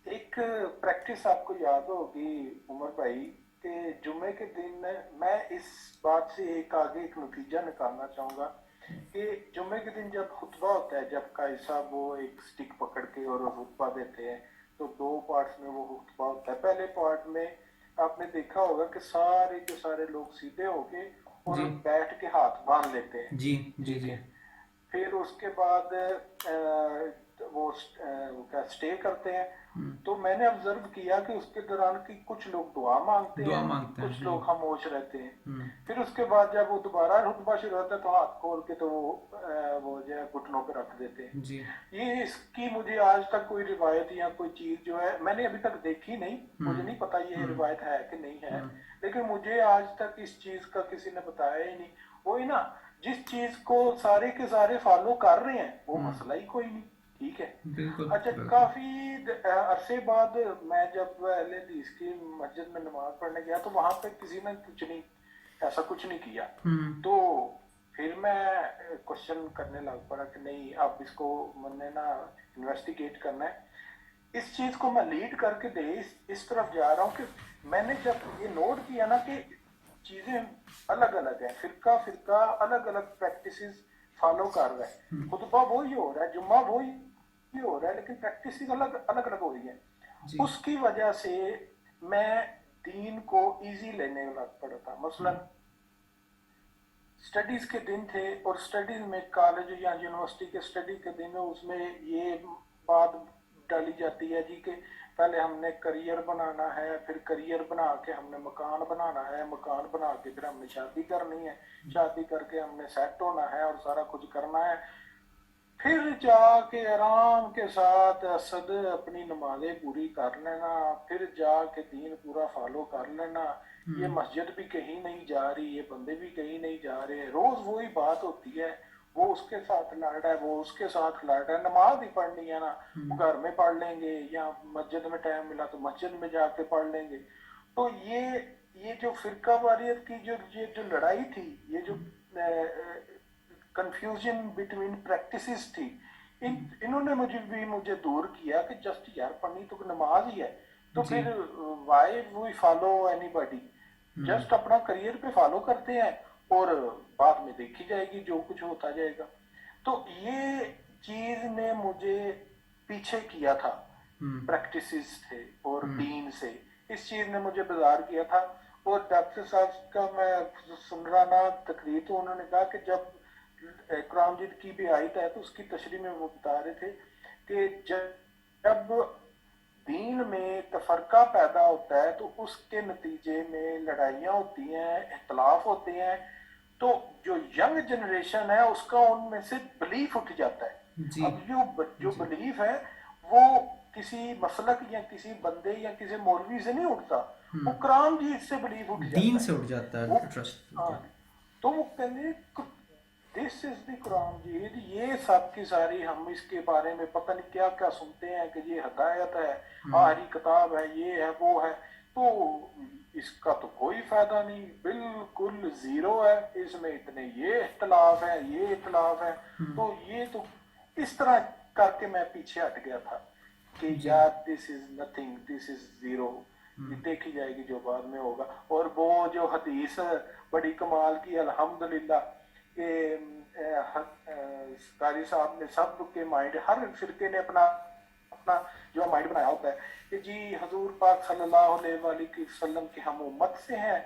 ایک پریکٹس آپ کو یاد ہوگی عمر بھائی کہ جمعے کے دن میں اس بات سے ایک آگے ایک نتیجہ نکالنا چاہوں گا کہ جمعے کے دن جب خطبہ ہوتا ہے، جب قاری صاحب وہ ایک سٹک پکڑ کے اور خطبہ دیتے ہیں، تو 2 پارٹس میں وہ خطبہ ہوتا ہے۔ پہلے پارٹ میں آپ نے دیکھا ہوگا کہ سارے کے سارے لوگ سیدھے ہو کے اور جی بیٹھ کے ہاتھ باندھ لیتے ہیں، جی جی ٹھیک جی ہے۔ پھر اس کے بعد وہ سٹے کرتے ہیں۔ تو میں نے آبزرو کیا کہ اس کے دوران کی کچھ لوگ دعا مانگتے دعا ہیں، مانگتے ہیں کچھ جی۔ لوگ خاموش رہتے ہیں۔ پھر اس کے بعد جب وہ دوبارہ خطبہ شروع ہوتا ہے تو ہاتھ کھول کے تو وہ جو ہے گھٹنوں پہ رکھ دیتے ہیں۔ جی یہ اس کی مجھے آج تک کوئی روایت یا کوئی چیز جو ہے میں نے ابھی تک دیکھی نہیں، مجھے نہیں پتا یہ روایت ہے کہ نہیں ہے، لیکن مجھے آج تک اس چیز کا کسی نے بتایا ہی نہیں۔ وہی نا، جس چیز کو سارے کے سارے فالو کر رہے ہیں وہ مسئلہ ہی کوئی نہیں، ٹھیک ہے۔ بالکل اچھا، بالکل۔ کافی عرصے بعد میں جب اہل حدیث کی مسجد میں نماز پڑھنے گیا تو وہاں پہ کسی نے ایسا کچھ نہیں کیا، تو پھر میں کوشچن کرنے لگ پڑا کہ نہیں، اب اس کو میں نے نا انویسٹیگیٹ کرنا ہے۔ اس چیز کو میں لیڈ کر کے اس طرف جا رہا ہوں کہ میں نے جب یہ نوٹ کیا نا کہ چیزیں الگ الگ ہیں، فرقہ الگ الگ پریکٹسز فالو کر رہا ہے، خطبہ وہی ہو رہا ہے، جمعہ وہی ہو رہا ہے، لیکن پریکٹسز الگ الگ ہو رہی ہیں۔ اس کی وجہ سے میں دین کو ایزی لینے لگ پڑا تھا۔ مثلا اسٹڈیز کے دن تھے اور اسٹڈیز میں کالج یا یونیورسٹی کے اسٹڈی کے دن اس میں یہ بات ڈالی جاتی ہے جی کہ پہلے ہم نے کریئر بنانا ہے، پھر کریئر بنا کے ہم نے مکان بنانا ہے، مکان بنا کے پھر ہم نے شادی کرنی ہے، شادی کر کے ہم نے سیٹ ہونا ہے اور سارا کچھ کرنا ہے، پھر جا کے آرام کے ساتھ اسد اپنی نمازیں پوری کر لینا، پھر جا کے دین پورا فالو کر لینا۔ یہ مسجد بھی کہیں نہیں جا رہی، یہ بندے بھی کہیں نہیں جا رہے، روز وہی بات ہوتی ہے، وہ اس کے ساتھ لڑ رہا ہے، وہ اس کے ساتھ لڑ رہا ہے، نماز ہی پڑھنی ہے نا، وہ گھر میں پڑھ لیں گے یا مسجد میں ٹائم ملا تو مسجد میں جا کے پڑھ لیں گے۔ تو یہ جو فرقہ واریت کی جو لڑائی تھی، یہ جو کنفیوژن بٹوین پریکٹسز تھی، انہوں نے مجھے دور کیا کہ جسٹ یار پڑھنی تو نماز ہی ہے، تو پھر وائی وی فالو اینی باڈی، جسٹ اپنا کریئر پہ فالو کرتے ہیں اور بعد میں دیکھی جائے گی جو کچھ ہوتا جائے گا۔ تو یہ चीज ने मुझे पीछे किया था, प्रैक्टिसेस थे और दीन से, इस चीज ने मुझे बेजार किया था। और डॉक्टर साहब का मैं सुन रहा ना तकरीर, तो उन्होंने कहा कि जब कुरान मजीद की भी आयत है तो उसकी तशरीह में वो बता रहे थे कि जब दीन में तफरका पैदा होता है तो उसके नतीजे में लड़ाइयाँ होती हैं, इख्तलाफ होते हैं, तो जो यंग जनरेशन है उसका उनमें से बिलीफ उठ जाता है। जी अब जो बिलीफ है वो किसी मसलक या किसी बंदे या किसी मौलवी से नहीं उठता, वो कुरान जी से बिलीफ उठ जाता दीन है से उठ जाता वो। है ट्रस्ट। हाँ, तो वो कहते दिस इज द कुरान जी, ये सब की सारी हम इसके बारे में पता नहीं क्या क्या सुनते हैं कि ये हिदायत है, आखिरी किताब है, ये है वो है, तो इसका तो कोई फायदा नहीं, बिल्कुल जीरो है, इसमें इतने ये इख्तलाफ है, ये इख्तलाफ है। तो ये तो इस तरह करके मैं पीछे हट गया था कि यार this is nothing, this is zero, ये देखी जाएगी जो बाद में होगा। और वो जो हदीस बड़ी कमाल की, अल्हम्दुलिल्लाह के कारी साहब ने सब के माइंड, हर फिरके ने अपना अपना जो माइंड बनाया होता है कि जी हजूर पाक सल्लल्लाहु अलैहि वसल्लम की हम उम्मत से हैं,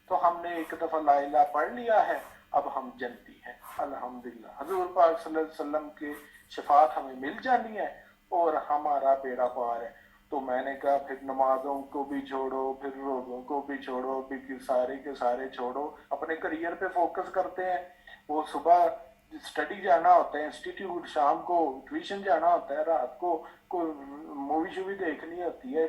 तो हमने एक दफा ला इलाहा पढ़ लिया है, अब हम जनती हैं, अल्हम्दुलिल्लाह हजूर पाक सल्लल्लाहु अलैहि वसल्लम की शफात हमें मिल जानी है और हमारा बेड़ा पार है। तो मैंने कहा फिर नमाजों को भी छोड़ो, फिर रोज़ों को भी छोड़ो, फिर सारे के सारे छोड़ो, अपने करियर पे फोकस करते हैं। वो सुबह स्टडी जाना होता है इंस्टीट्यूट, शाम को ट्यूशन जाना होता है, रात को कोई मूवी शूवी देखनी होती है,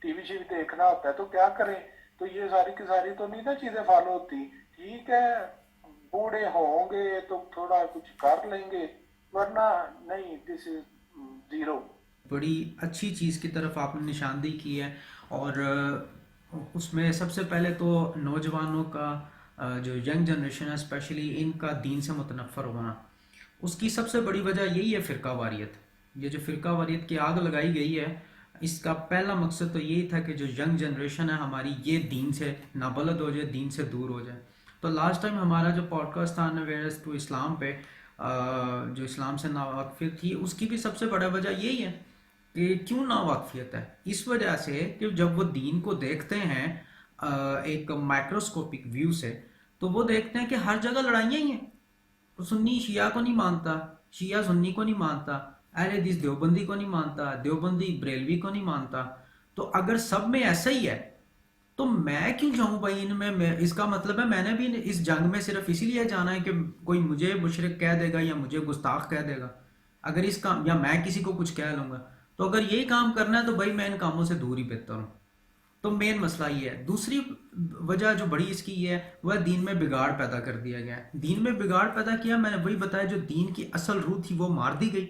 टीवी शीवी देखना होता है, तो क्या करें? तो ये सारी की सारी तो नहीं ना चीजें फॉलो होती। ठीक है, बूढ़े होंगे तो थोड़ा कुछ कर लेंगे, वरना नहीं, दिस इज जीरो। बड़ी अच्छी चीज़ की तरफ आपने निशानदेही की है। और उसमें सबसे पहले तो नौजवानों का जो यंग जनरेशन है स्पेशली, इनका दीन से मुतनफ़र होना, उसकी सबसे बड़ी वजह यही है फ़िरका वारियत। ये जो फ़िरका वारियत की आग लगाई गई है, इसका पहला मकसद तो यही था कि जो यंग जनरेशन है हमारी, ये दीन से नाबलद हो जाए, दीन से दूर हो जाए। तो लास्ट टाइम हमारा जो पॉडकास्ट था अवेयरनेस टू इस्लाम पे, जो इस्लाम से नावाकफियत थी, उसकी भी सबसे बड़ा वजह यही है कि क्यों नावाकफियत है। इस वजह से कि जब वो दीन को देखते हैं एक माइक्रोस्कोपिक व्यू से, तो वो देखते हैं कि हर जगह लड़ाइयाँ ही हैं। तो सुन्नी शिया को नहीं मानता, शिया सुन्नी को नहीं मानता, अहले हदीस देवबंदी को नहीं मानता, देवबंदी बरेलवी को नहीं मानता। तो अगर सब में ऐसा ही है तो मैं क्यों जाऊं भाई इनमें? इसका मतलब है मैंने भी इस जंग में सिर्फ इसीलिए जाना है कि कोई मुझे मुशरिक कह देगा या मुझे गुस्ताख कह देगा, अगर इस काम, या मैं किसी को कुछ कह लूँगा। तो अगर यही काम करना है तो भाई मैं इन कामों से दूर ही बेहतर हूँ। तो मेन मसला ये है। दूसरी वजह जो बड़ी इसकी ये है, वह दीन में बिगाड़ पैदा कर दिया गया है। दीन में बिगाड़ पैदा किया, मैंने वही बताया, जो दीन की असल रूह थी वो मार दी गई।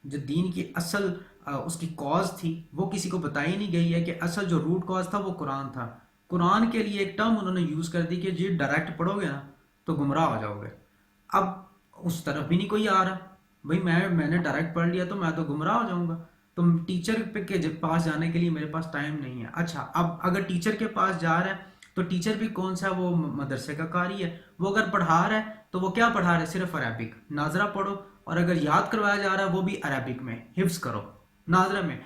जो दीन की असल उसकी कॉज थी वो किसी को बताई नहीं गई है कि असल जो रूट कॉज था वो कुरान था। कुरान के लिए एक टर्म उन्होंने यूज़ कर दी कि जी डायरेक्ट पढ़ोगे ना तो गुमराह हो जाओगे। अब उस तरफ भी नहीं कोई आ रहा, भाई मैंने डायरेक्ट पढ़ लिया तो मैं तो गुमराह हो जाऊंगा, तो टीचर के पास जाने के लिए मेरे पास टाइम नहीं है। अच्छा, अब अगर टीचर के पास जा रहा है तो टीचर भी कौन सा, वो मदरसे का कारी है, वो अगर पढ़ा रहा है तो वो क्या पढ़ा रहा है? सिर्फ अरबिक, नाजरा पढ़ो। और अगर याद करवाया जा रहा है वो भी अरबिक में, हिफ्स करो नाजरा में।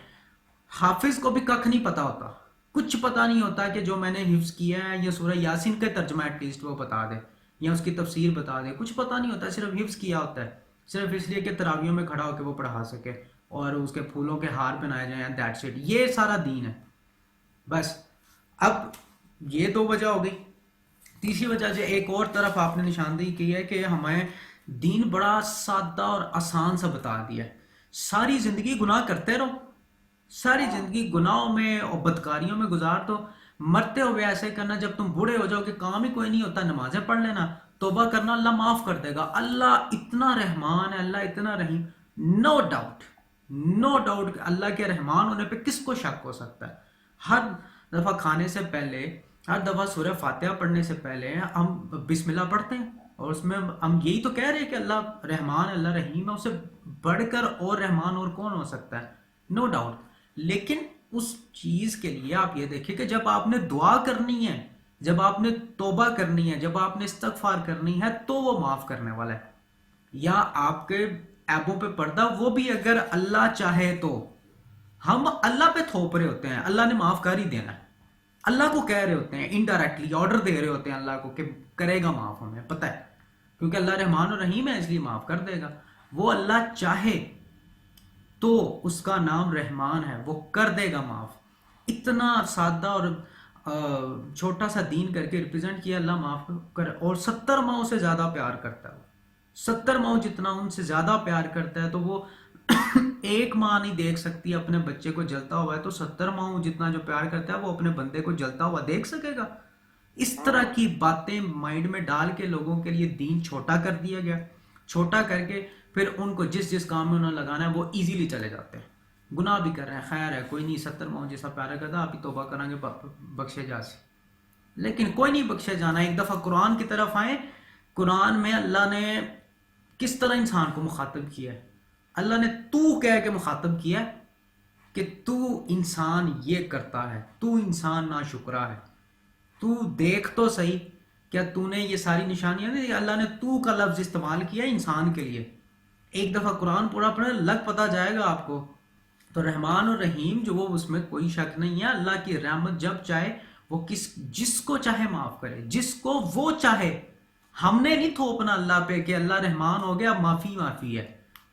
हाफिज को भी कख नहीं पता होता, कुछ पता नहीं होता कि जो मैंने हिफ्स किया है, या सूरह यासीन का तर्जमा एटलीस्ट वो बता दे या उसकी तफसीर बता दे, कुछ पता नहीं होता, सिर्फ हिफ्स किया होता है, सिर्फ इसलिए कि तरावियों में खड़ा होकर वो पढ़ा सके और उसके फूलों के हार पहनाए जाए, दैट्स इट। ये सारा दीन है बस। अब ये दो वजह हो गई। तीसरी वजह जो एक और तरफ आपने निशानदेही की है कि हमें दीन बड़ा सादा और आसान सा बता दिया है। सारी जिंदगी गुनाह करते रहो, सारी जिंदगी गुनाहों में और बदकारियों में गुजार दो, मरते हुए ऐसे करना, जब तुम बूढ़े हो जाओ कि काम ही कोई नहीं होता, नमाजें पढ़ लेना, तौबा करना, अल्लाह माफ कर देगा। अल्लाह इतना रहमान है, अल्लाह इतना रहीम, नो डाउट, नो डाउट अल्लाह के रहमान होने पे किसको शक हो सकता है। हर दफा खाने से पहले, हर दफा सूरह फातिहा पढ़ने से पहले हम बिस्मिल्लाह पढ़ते हैं, और उसमें हम यही तो कह रहे हैं कि अल्लाह रहमान, अल्लाह रहीम है, उसे बढ़कर और रहमान और कौन हो सकता है? No doubt. लेकिन उस चीज के लिए आप ये देखिए कि जब आपने दुआ करनी है, जब आपने तौबा करनी है, जब आपने इस्तगफार करनी है, तो वो माफ करने वाला है। या आपके ऐबों पे पर्दा, वो भी अगर अल्लाह चाहे तो। हम अल्लाह पे थोप रहे होते हैं अल्लाह ने माफ कर ही देना है, अल्लाह को कह रहे होते हैं, इनडायरेक्टली ऑर्डर दे रहे होते हैं अल्लाह को कि करेगा माफ, हमें पता है क्योंकि अल्लाह रहमान और रहीम है इसलिए माफ कर देगा। वो अल्लाह चाहे तो, उसका नाम रहमान है, वो कर देगा माफ। इतना सादा और छोटा सा दीन करके रिप्रेजेंट किया, अल्लाह माफ कर। और 70 माओ से ज्यादा प्यार करता है, 70 माओ जितना उनसे ज्यादा प्यार करता है, तो वो एक माँ नहीं देख सकती अपने बच्चे को जलता हुआ है, तो 70 माओ जितना जो प्यार करता है वो अपने बंदे को जलता हुआ देख सकेगा? इस तरह की बातें माइंड में डाल के लोगों के लिए दीन छोटा कर दिया गया। छोटा करके फिर उनको जिस जिस काम में उन्हें लगाना है वो इजीली चले जाते हैं। गुनाह भी कर रहे हैं, खैर है कोई नहीं, 70 माओ जैसा प्यारा करता, आप ही तौबा करांगे बख्शे जा से। लेकिन कोई नहीं बख्शे जाना। एक दफ़ा कुरान की तरफ आए, कुरान में अल्लाह ने किस तरह इंसान को मुखातब किया है। अल्लाह ने तू कह के मुखातब किया कि तू इंसान ये करता है, तू इंसान नाशुक्रा है, तू देख तो सही, क्या तूने ये सारी निशानियां नहीं? अल्लाह ने तू का लफ्ज इस्तेमाल किया इंसान के लिए। एक दफ़ा कुरान पूरा पढ़े, लग पता जाएगा आपको। तो रहमान और रहीम जो, वो उसमें कोई शक नहीं है। अल्लाह की रहमत जब चाहे वो जिसको चाहे माफ करे, जिसको वो चाहे। हमने नहीं थोपना अल्लाह पे कि अल्लाह रहमान हो गया अब माफी माफी है,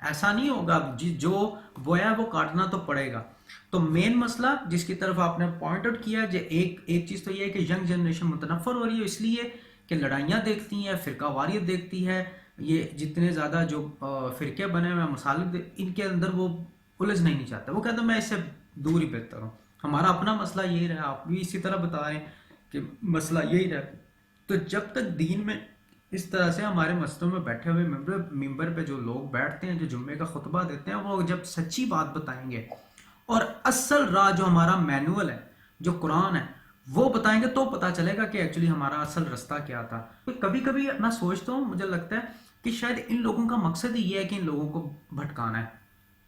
ऐसा नहीं होगा। जो बोया वो काटना तो पड़ेगा। तो मेन मसला जिसकी तरफ आपने पॉइंट आउट किया, जो एक चीज़ तो ये है कि यंग जनरेशन मुतनफ़र हो रही है, इसलिए कि लड़ाइयाँ देखती हैं, फ़िरका वारियत देखती है, ये जितने ज़्यादा जो फ़िरके बने हुए हैं मसालिक, इनके अंदर वो उलझना ही नहीं चाहता। वो कहता मैं इससे दूर ही बेहतर हूँ। हमारा अपना मसला यही रहा, आप भी इसी तरह बता रहे हैं कि मसला यही रहा। तो जब तक दीन में इस तरह से हमारे मस्जिदों में बैठे हुए मिंबर पे जो लोग बैठते हैं, जो जुम्मे का खुतबा देते हैं, वो जब सच्ची बात बताएंगे और असल राह जो हमारा मैनुअल है, जो कुरान है, वो बताएंगे, तो पता चलेगा कि एक्चुअली हमारा असल रास्ता क्या था। तो कभी कभी मैं सोचता हूँ, मुझे लगता है कि शायद इन लोगों का मकसद ही ये है कि इन लोगों को भटकाना है,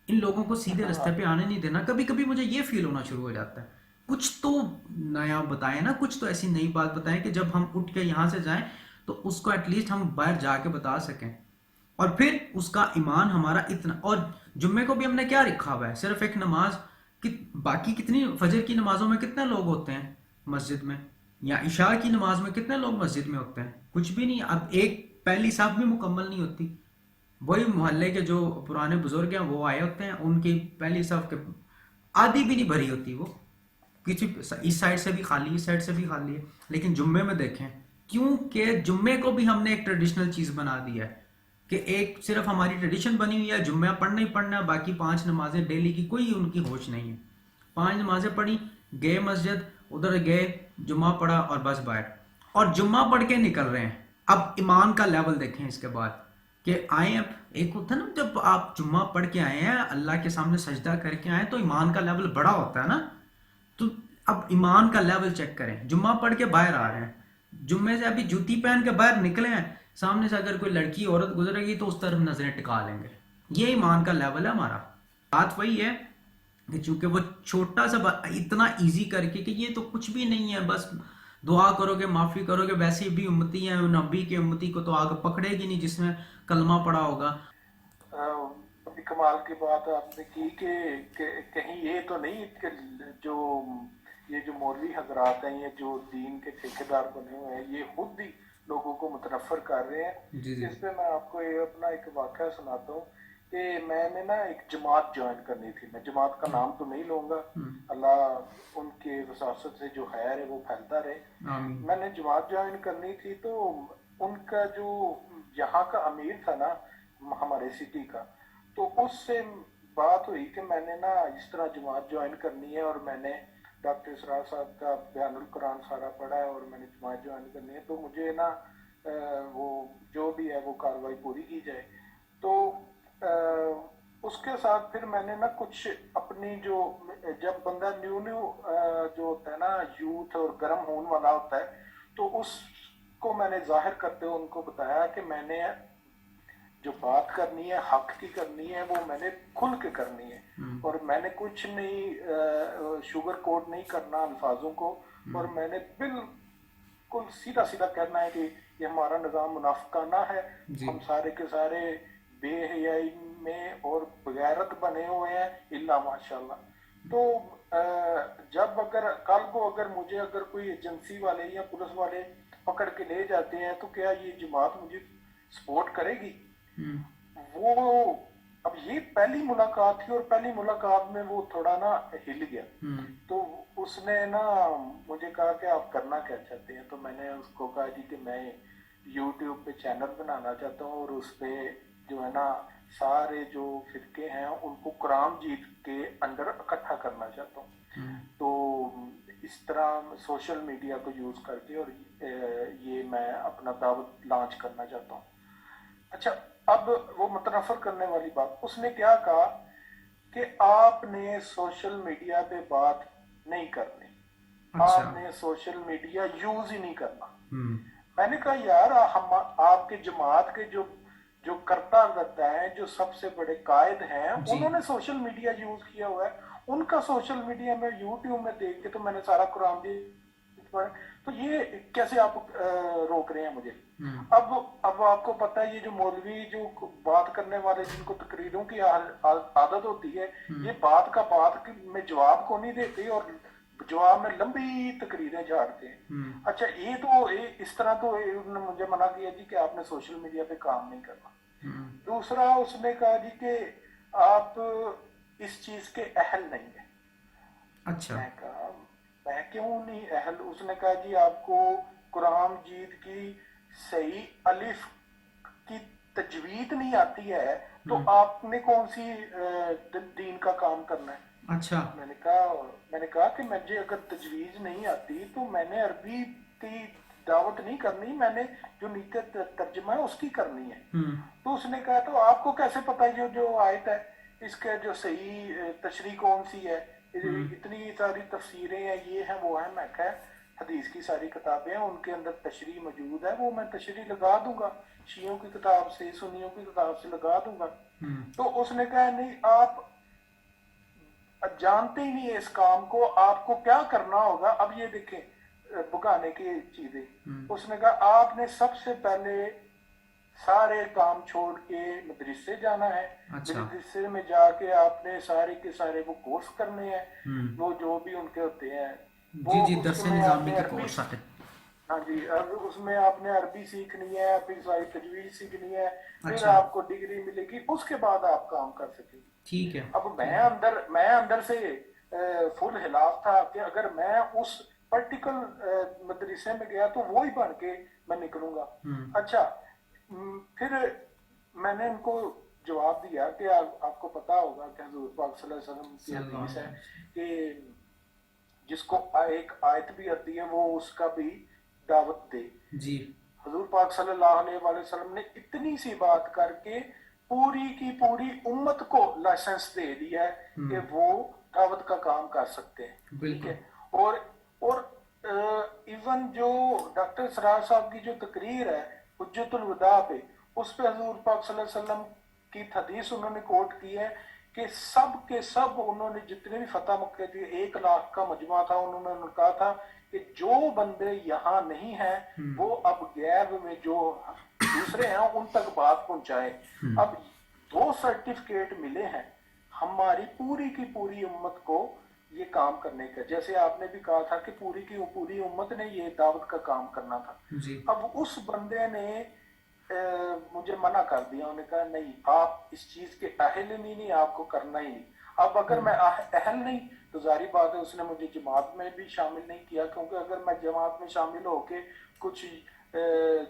इन लोगों को सीधे रास्ते पे आने नहीं देना। कभी कभी मुझे ये फील होना शुरू हो जाता है, कुछ तो नया बताएं ना, कुछ तो ऐसी नई बात बताएं कि जब हम उठ के यहाँ से जाएं तो उसको एटलीस्ट हम बाहर जाके बता सकें। और फिर उसका ईमान हमारा इतना, और जुम्मे को भी हमने क्या रखा हुआ है, सिर्फ एक नमाज कि बाकी कितनी फजर की नमाजों में कितने लोग होते हैं मस्जिद में, या इशा की नमाज में कितने लोग मस्जिद में होते हैं? कुछ भी नहीं। अब एक पहली साफ भी मुकम्मल नहीं होती, वही मोहल्ले के जो पुराने बुजुर्ग हैं वो आए होते हैं, उनकी पहली साफ के आधी भी नहीं भरी होती, वो किसी इस साइड से भी खाली, इस साइड से भी खाली है। लेकिन जुम्मे में देखें, क्योंकि जुम्मे को भी हमने एक ट्रेडिशनल चीज़ बना दिया है कि एक सिर्फ हमारी ट्रेडिशन बनी हुई है, जुम्मा पढ़ना ही पढ़ना है, बाकी 5 नमाजें डेली की कोई उनकी होश नहीं है। 5 नमाजें पढ़ी, गए मस्जिद, उधर गए, जुम्मा पढ़ा और बस बाहर, और जुम्मा पढ़ के निकल रहे हैं। अब ईमान का लेवल देखें इसके बाद कि आए, अब एक होता है ना, जब आप जुम्मा पढ़ के आए हैं, अल्लाह के सामने सजदा करके आए, तो ईमान का लेवल बड़ा होता है ना। तो अब ईमान का लेवल चेक करें, जुम्मा पढ़ के बाहर आ रहे हैं, जुम्मे से अभी जूती पहन के बाहर निकले हैं, सामने से अगर कोई लड़की औरत गुजरेगी तो उस तरफ नजरें टिका लेंगे। ये ईमान का लेवल है हमारा। बात वही है कि चूंकि वो छोटा सा इतना इजी करके कि ये तो कुछ भी नहीं है, बस दुआ करोगे, माफी करोगे, वैसे भी उम्मती है, नबी के उम्मती को तो आगे पकड़ेगी नहीं जिसमें कलमा पड़ा होगा। अभी कमाल की बात आपने की कि कहीं ये तो नहीं कि जो ये जो मौलवी हजरात हैं, ये जो दीन के ठेकेदार बने हुए हैं, ये खुद ही लोगों को मुतनफर कर रहे हैं। जी जी। इस पे मैं आपको ये अपना एक वाक़या सुनाता हूँ कि मैंने ना एक जमात ज्वाइन करनी थी। मैं जमात का नाम तो नहीं लूँगा, अल्लाह उनके वसासत से जो खैर है वो फैलता रहे। आमीन। मैंने जमात ज्वाइन करनी थी, तो उनका जो यहाँ का अमीर था ना हमारे सिटी का, तो उससे बात हुई कि मैंने ना इस तरह जमात ज्वाइन करनी है, और मैंने डॉक्टर इसरार साहब का बयानुल कुरान सारा पढ़ा है और मैंने जमात ज्वाइन करनी है, तो मुझे ना वो जो भी है वो कार्रवाई पूरी की जाए। तो उसके साथ फिर मैंने ना कुछ अपनी जो, जब बंदा न्यू जो होता है ना यूथ और गर्म होने वाला होता है, तो उसको मैंने जाहिर करते हुए उनको बताया कि मैंने जो बात करनी है हक की करनी है, वो मैंने खुल के करनी है, और मैंने कुछ नहीं शुगर कोट नहीं करना अल्फाजों को, और मैंने बिल्कुल सीधा सीधा कहना है कि ये हमारा निज़ाम मुनाफिकाना है, हम सारे के सारे बेहयाई में और बगैरत बने हुए हैं, इल्ला माशाल्लाह। तो जब अगर कल को अगर मुझे अगर कोई एजेंसी वाले या पुलिस वाले पकड़ के ले जाते हैं तो क्या ये जमात मुझे सपोर्ट करेगी? वो अब ये पहली मुलाकात थी और पहली मुलाकात में वो थोड़ा ना हिल गया। तो उसने ना मुझे कहा कि आप करना क्या चाहते हैं? तो मैंने उसको कहा जी कि मैं YouTube पे चैनल बनाना चाहता हूँ और उस पे जो है ना सारे जो फिरके हैं उनको कुरान जीत के अंदर इकट्ठा करना चाहता हूँ। तो इस तरह सोशल मीडिया को यूज करके और ये मैं अपना दावत लॉन्च करना चाहता हूँ। अच्छा, अब वो मुतनफर करने वाली बात, उसने क्या कहा कि आपने सोशल मीडिया पे बात नहीं करनी, अच्छा। आपने सोशल मीडिया यूज ही नहीं करना। मैंने कहा यार हम आपके जमात के जो जो करता करता है, जो सबसे बड़े कायद हैं, उन्होंने सोशल मीडिया यूज किया हुआ है। उनका सोशल मीडिया में यूट्यूब में देख के तो मैंने सारा कुरान भी पढ़ा, तो ये कैसे आप रोक रहे हैं मुझे? अब आपको पता है ये जो मौलवी जो बात करने वाले जिनको तकरीरों की आदत होती है, ये बात में जवाब को नहीं देते और जवाब में लंबी तकरीरें झाड़ते हैं। अच्छा, ये तो इस तरह तो उन्होंने मुझे मना किया जी कि आपने सोशल मीडिया पे काम नहीं करना। दूसरा उसने कहा जी कि आप इस चीज के अहल नहीं है। अच्छा। मैं कहा मैं क्यों नहीं अहल? उसने कहा जी आपको कुरान जीत की सही अलिफ की तजवीद नहीं आती है तो आपने कौन सी दीन का काम करना है? अच्छा। मैंने कहा कि मुझे अगर तजवीज नहीं आती तो मैंने अरबी की दावत नहीं करनी, मैंने जो नीचे तर्जमा है उसकी करनी है। तो उसने कहा तो आपको कैसे पता है जो आयत है इसका जो सही तशरीह कौन सी है? इतनी सारी तफसीरें हैं, ये है वो है। मैं कहा हदीस की सारी किताबें हैं, उनके अंदर तशरीह मौजूद है, वो मैं तशरीह लगा दूंगा, शियों की किताब से सुन्नियों की किताब से लगा दूंगा। तो उसने कहा नहीं, आप जानते ही नहीं है इस काम को, आपको क्या करना होगा। अब ये देखें भुगाने की चीजें। उसने कहा आपने सबसे पहले सारे काम छोड़ के मदरसे जाना है। मदरसे में जाके आपने सारे के सारे वो कोर्स करने हैं, वो जो भी उनके होते हैं वो उसमें आपने अरबी, हाँ जी, अब उसमें आपने अरबी सीखनी है, फिर सारी तजवीज सीखनी है, फिर आपको डिग्री मिलेगी, उसके बाद आप काम कर सकेंगे। ठीक है। अब मैं अंदर से फुल खिलाफ था कि अगर मैं उस पर्टिकुलर मदरसे में गया तो वो ही बन के मैं निकलूंगा। अच्छा, फिर मैंने उनको जवाब दिया कि आपको पता होगा कि हुजूर पाक सल्लल्लाहु अलैहि वसल्लम की हदीस है कि जिसको एक आयत भी आती है वो उसका भी दावत दे जी। हुजूर पाक सल्लल्लाहु अलैहि वसल्लम ने इतनी सी बात करके पूरी की पूरी उम्मत को लाइसेंस दे दिया है कि वो दावत का काम कर सकते हैं। ठीक है। और इवन जो डॉक्टर सरार साहब की जो तकरीर है हुज्जतुल वदा पे, उस पे हुजूर पाक सल्लल्लाहु अलैहि वसल्लम की हदीस उन्होंने कोट की है कि सब के सब उन्होंने जितने भी फतह मक्के थे 1 लाख का मजमा था, उन्होंने कहा था कि जो बंदे यहाँ नहीं हैं वो अब गैब में जो दूसरे हैं उन तक बात पहुंचाए। अब 2 सर्टिफिकेट मिले हैं हमारी पूरी की पूरी उम्मत को ये काम करने का। जैसे आपने भी कहा था कि पूरी की पूरी उम्मत ने ये दावत का काम करना था जी। अब उस बंदे ने मुझे मना कर दिया, उन्होंने कहा नहीं, आप इस चीज के अहल नहीं, आपको करना ही नहीं। अब अगर मैं अहल नहीं तो जारी बात है उसने मुझे जमात में भी शामिल नहीं किया, क्योंकि अगर मैं जमात में शामिल होके कुछ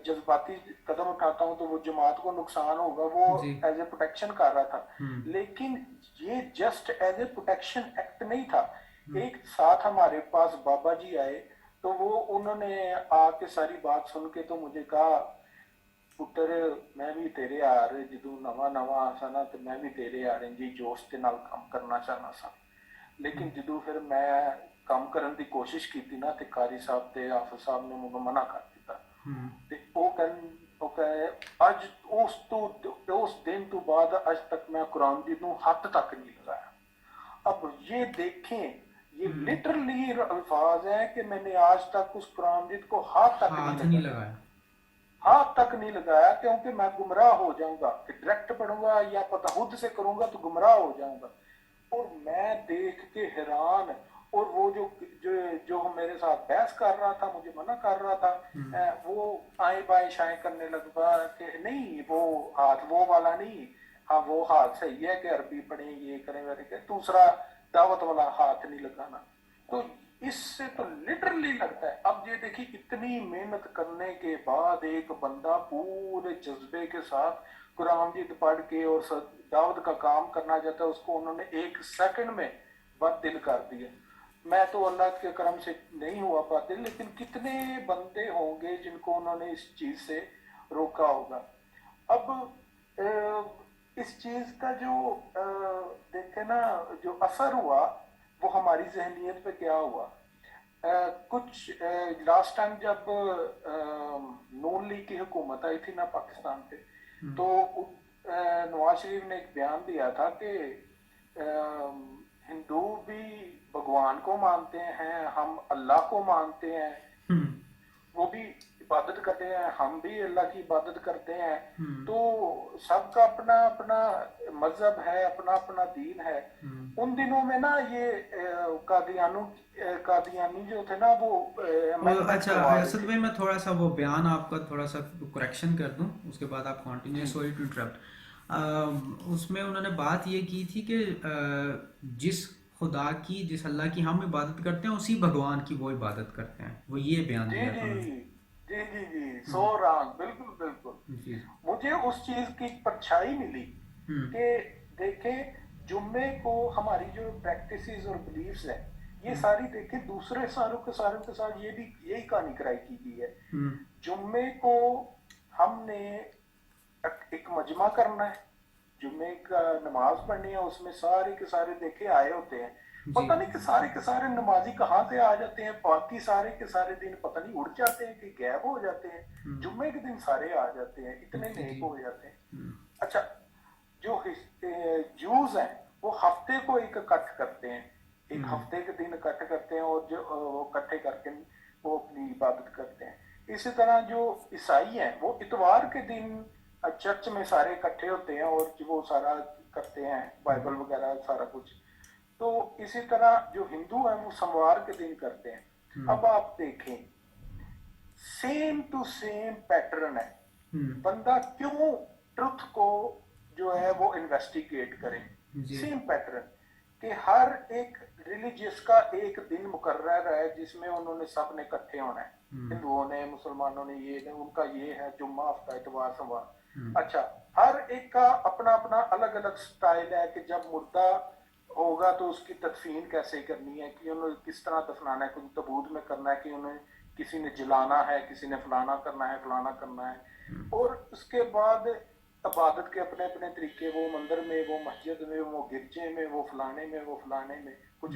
जज्बाती कदम उठाता हूँ तो वो जमात को नुकसान होगा, वो एज ए प्रोटेक्शन कर रहा था। लेकिन ये just as a protection act नहीं था। एक साथ हमारे पास बाबा जी आए तो वो उन्होंने आके सारी बात सुन के तो मुझे कहा पुत्र मैं भी तेरे आ रहे जदू नवा नवा सा ना तो मैं भी तेरे आ रहे जी जोश के नाल काम करना चाहना सा, लेकिन जदू फिर मैं काम करने की कोशिश की थी ना ते कारी साहब ते हाफिज साहब ने मुझे मना कर दिता ते वो कहे अज उस दिन तो बाद अज तक मैं कुरान जी नूं हाथ तक नहीं लगाया। अब ये देखें, ये लिटरली अल्फाज है कि मैंने आज तक उस कुरान जी को हाथ तक नहीं लगाया। हाथ तक नहीं लगाया, क्योंकि मैं गुमराह हो जाऊंगा, कि डायरेक्ट पढ़ूंगा या तहद्दुद से करूंगा तो गुमराह हो जाऊंगा। और मैं देख के हैरान, और वो जो जो जो मेरे साथ बहस कर रहा था, मुझे मना कर रहा था, वो आए बाएं शाएं करने लगा कि नहीं वो हाथ वो वाला नहीं, हाँ वो हाथ सही है कि अरबी पढ़े ये करें वैसे करें, दूसरा दावत वाला हाथ नहीं लगाना। तो इससे तो लिटरली लगता है, अब ये देखिए इतनी मेहनत करने के बाद एक बंदा पूरे जज्बे के साथ कुरान मजीद पढ़ के और दावत का काम करना चाहता है, उसको उन्होंने 1 सेकंड में बातिल कर दिया। मैं तो अल्लाह के करम से नहीं हुआ बातिल, लेकिन कितने बंदे होंगे जिनको उन्होंने इस चीज से रोका होगा। अब इस चीज का जो देखे ना जो असर हुआ, वो हमारी जहनीत पे क्या हुआ। कुछ लास्ट टाइम जब नून लीग की हुकूमत आई थी ना पाकिस्तान पे, तो नवाज शरीफ ने एक बयान दिया था कि हिंदू भी भगवान को मानते हैं, हम अल्लाह को मानते हैं, वो भी इबादत करते हैं, हम भी अल्लाह की इबादत करते हैं, तो सबका अपना अपना मजहब है, अपना अपना दीन है। उन दिनों में ना ये कादियानी जो थे ना वो अमेंडमेंट अच्छा करवा रहे असद थे। भाई, मैं थोड़ा सा वो बयान आपका थोड़ा सा करेक्शन कर दूं, उसके बाद आप कंटिन्यू, जी सॉरी टू इंटरप्ट। उसमें उन्होंने बात ये की थी कि जिस खुदा की, जिस अल्लाह की हम इबादत करते हैं, उसी भगवान की वो इबादत करते हैं, वो ये बयान जी दिया था जी उन्होंने। जी जी जी, सो रंग, बिल्कुल बिल्कुल। जी। मुझे उस चीज की परछाई मिली हम्म। कि देखें, जुम्मे को हमारी जो प्रैक्टिसेस और बिलीफ्स है, ये हम्म। सारी देखें दूसरे सारों के साथ ये भी यही कहानी कराई की गई है। हम्म। जुम्मे को हमने एक मजमा करना है, जुम्मे का नमाज पढ़नी है, उसमें सारे के सारे देखे आए होते हैं। जी। पता नहीं कि सारे के सारे नमाजी कहाँ से आ जाते हैं, बाकी सारे के सारे दिन पता नहीं उड़ जाते हैं कि गैब हो जाते हैं, जुम्मे के दिन सारे आ जाते हैं, इतने जी। नेक जी। हो जाते हैं। अच्छा, जो जूस हैं वो हफ्ते को एक इकट्ठ करते हैं, एक हफ्ते के दिन इकट्ठ करते हैं, और जो वो इकट्ठे करके वो अपनी इबादत करते हैं। इसी तरह जो ईसाई हैं वो इतवार के दिन चर्च में सारे इकट्ठे होते हैं और वो सारा करते हैं, बाइबल वगैरह सारा कुछ। तो इसी तरह जो हिंदू हैं वो सोमवार के दिन करते हैं। अब आप देखें, सेम टू सेम पैटर्न है। बंदा क्यों ट्रुथ को जो है वो इन्वेस्टिगेट करे, जी। सेम पैटर्न कि हर एक रिलीजियस का एक दिन मुकर्रर है जिसमें उन्होंने सब ने इकट्ठे होना है, हिंदुओं ने, मुसलमानों ने, ये ने, उनका ये है जुम्मा, हफ्ता, इतवार, सोमवार। अच्छा, हर एक का अपना अपना अलग अलग स्टाइल है कि जब मुर्दा होगा तो उसकी तदफीन कैसे करनी है, कि उन्हें किस तरह दफनाना है, कुछ तबूत में करना है, कि उन्हें किसी ने जलाना है, किसी ने फलाना करना है, फलाना करना है। और उसके बाद इबादत के अपने अपने तरीके, वो मंदिर में, वो मस्जिद में, वो गिरजे में, वो फलाने में, वो फलाने में, कुछ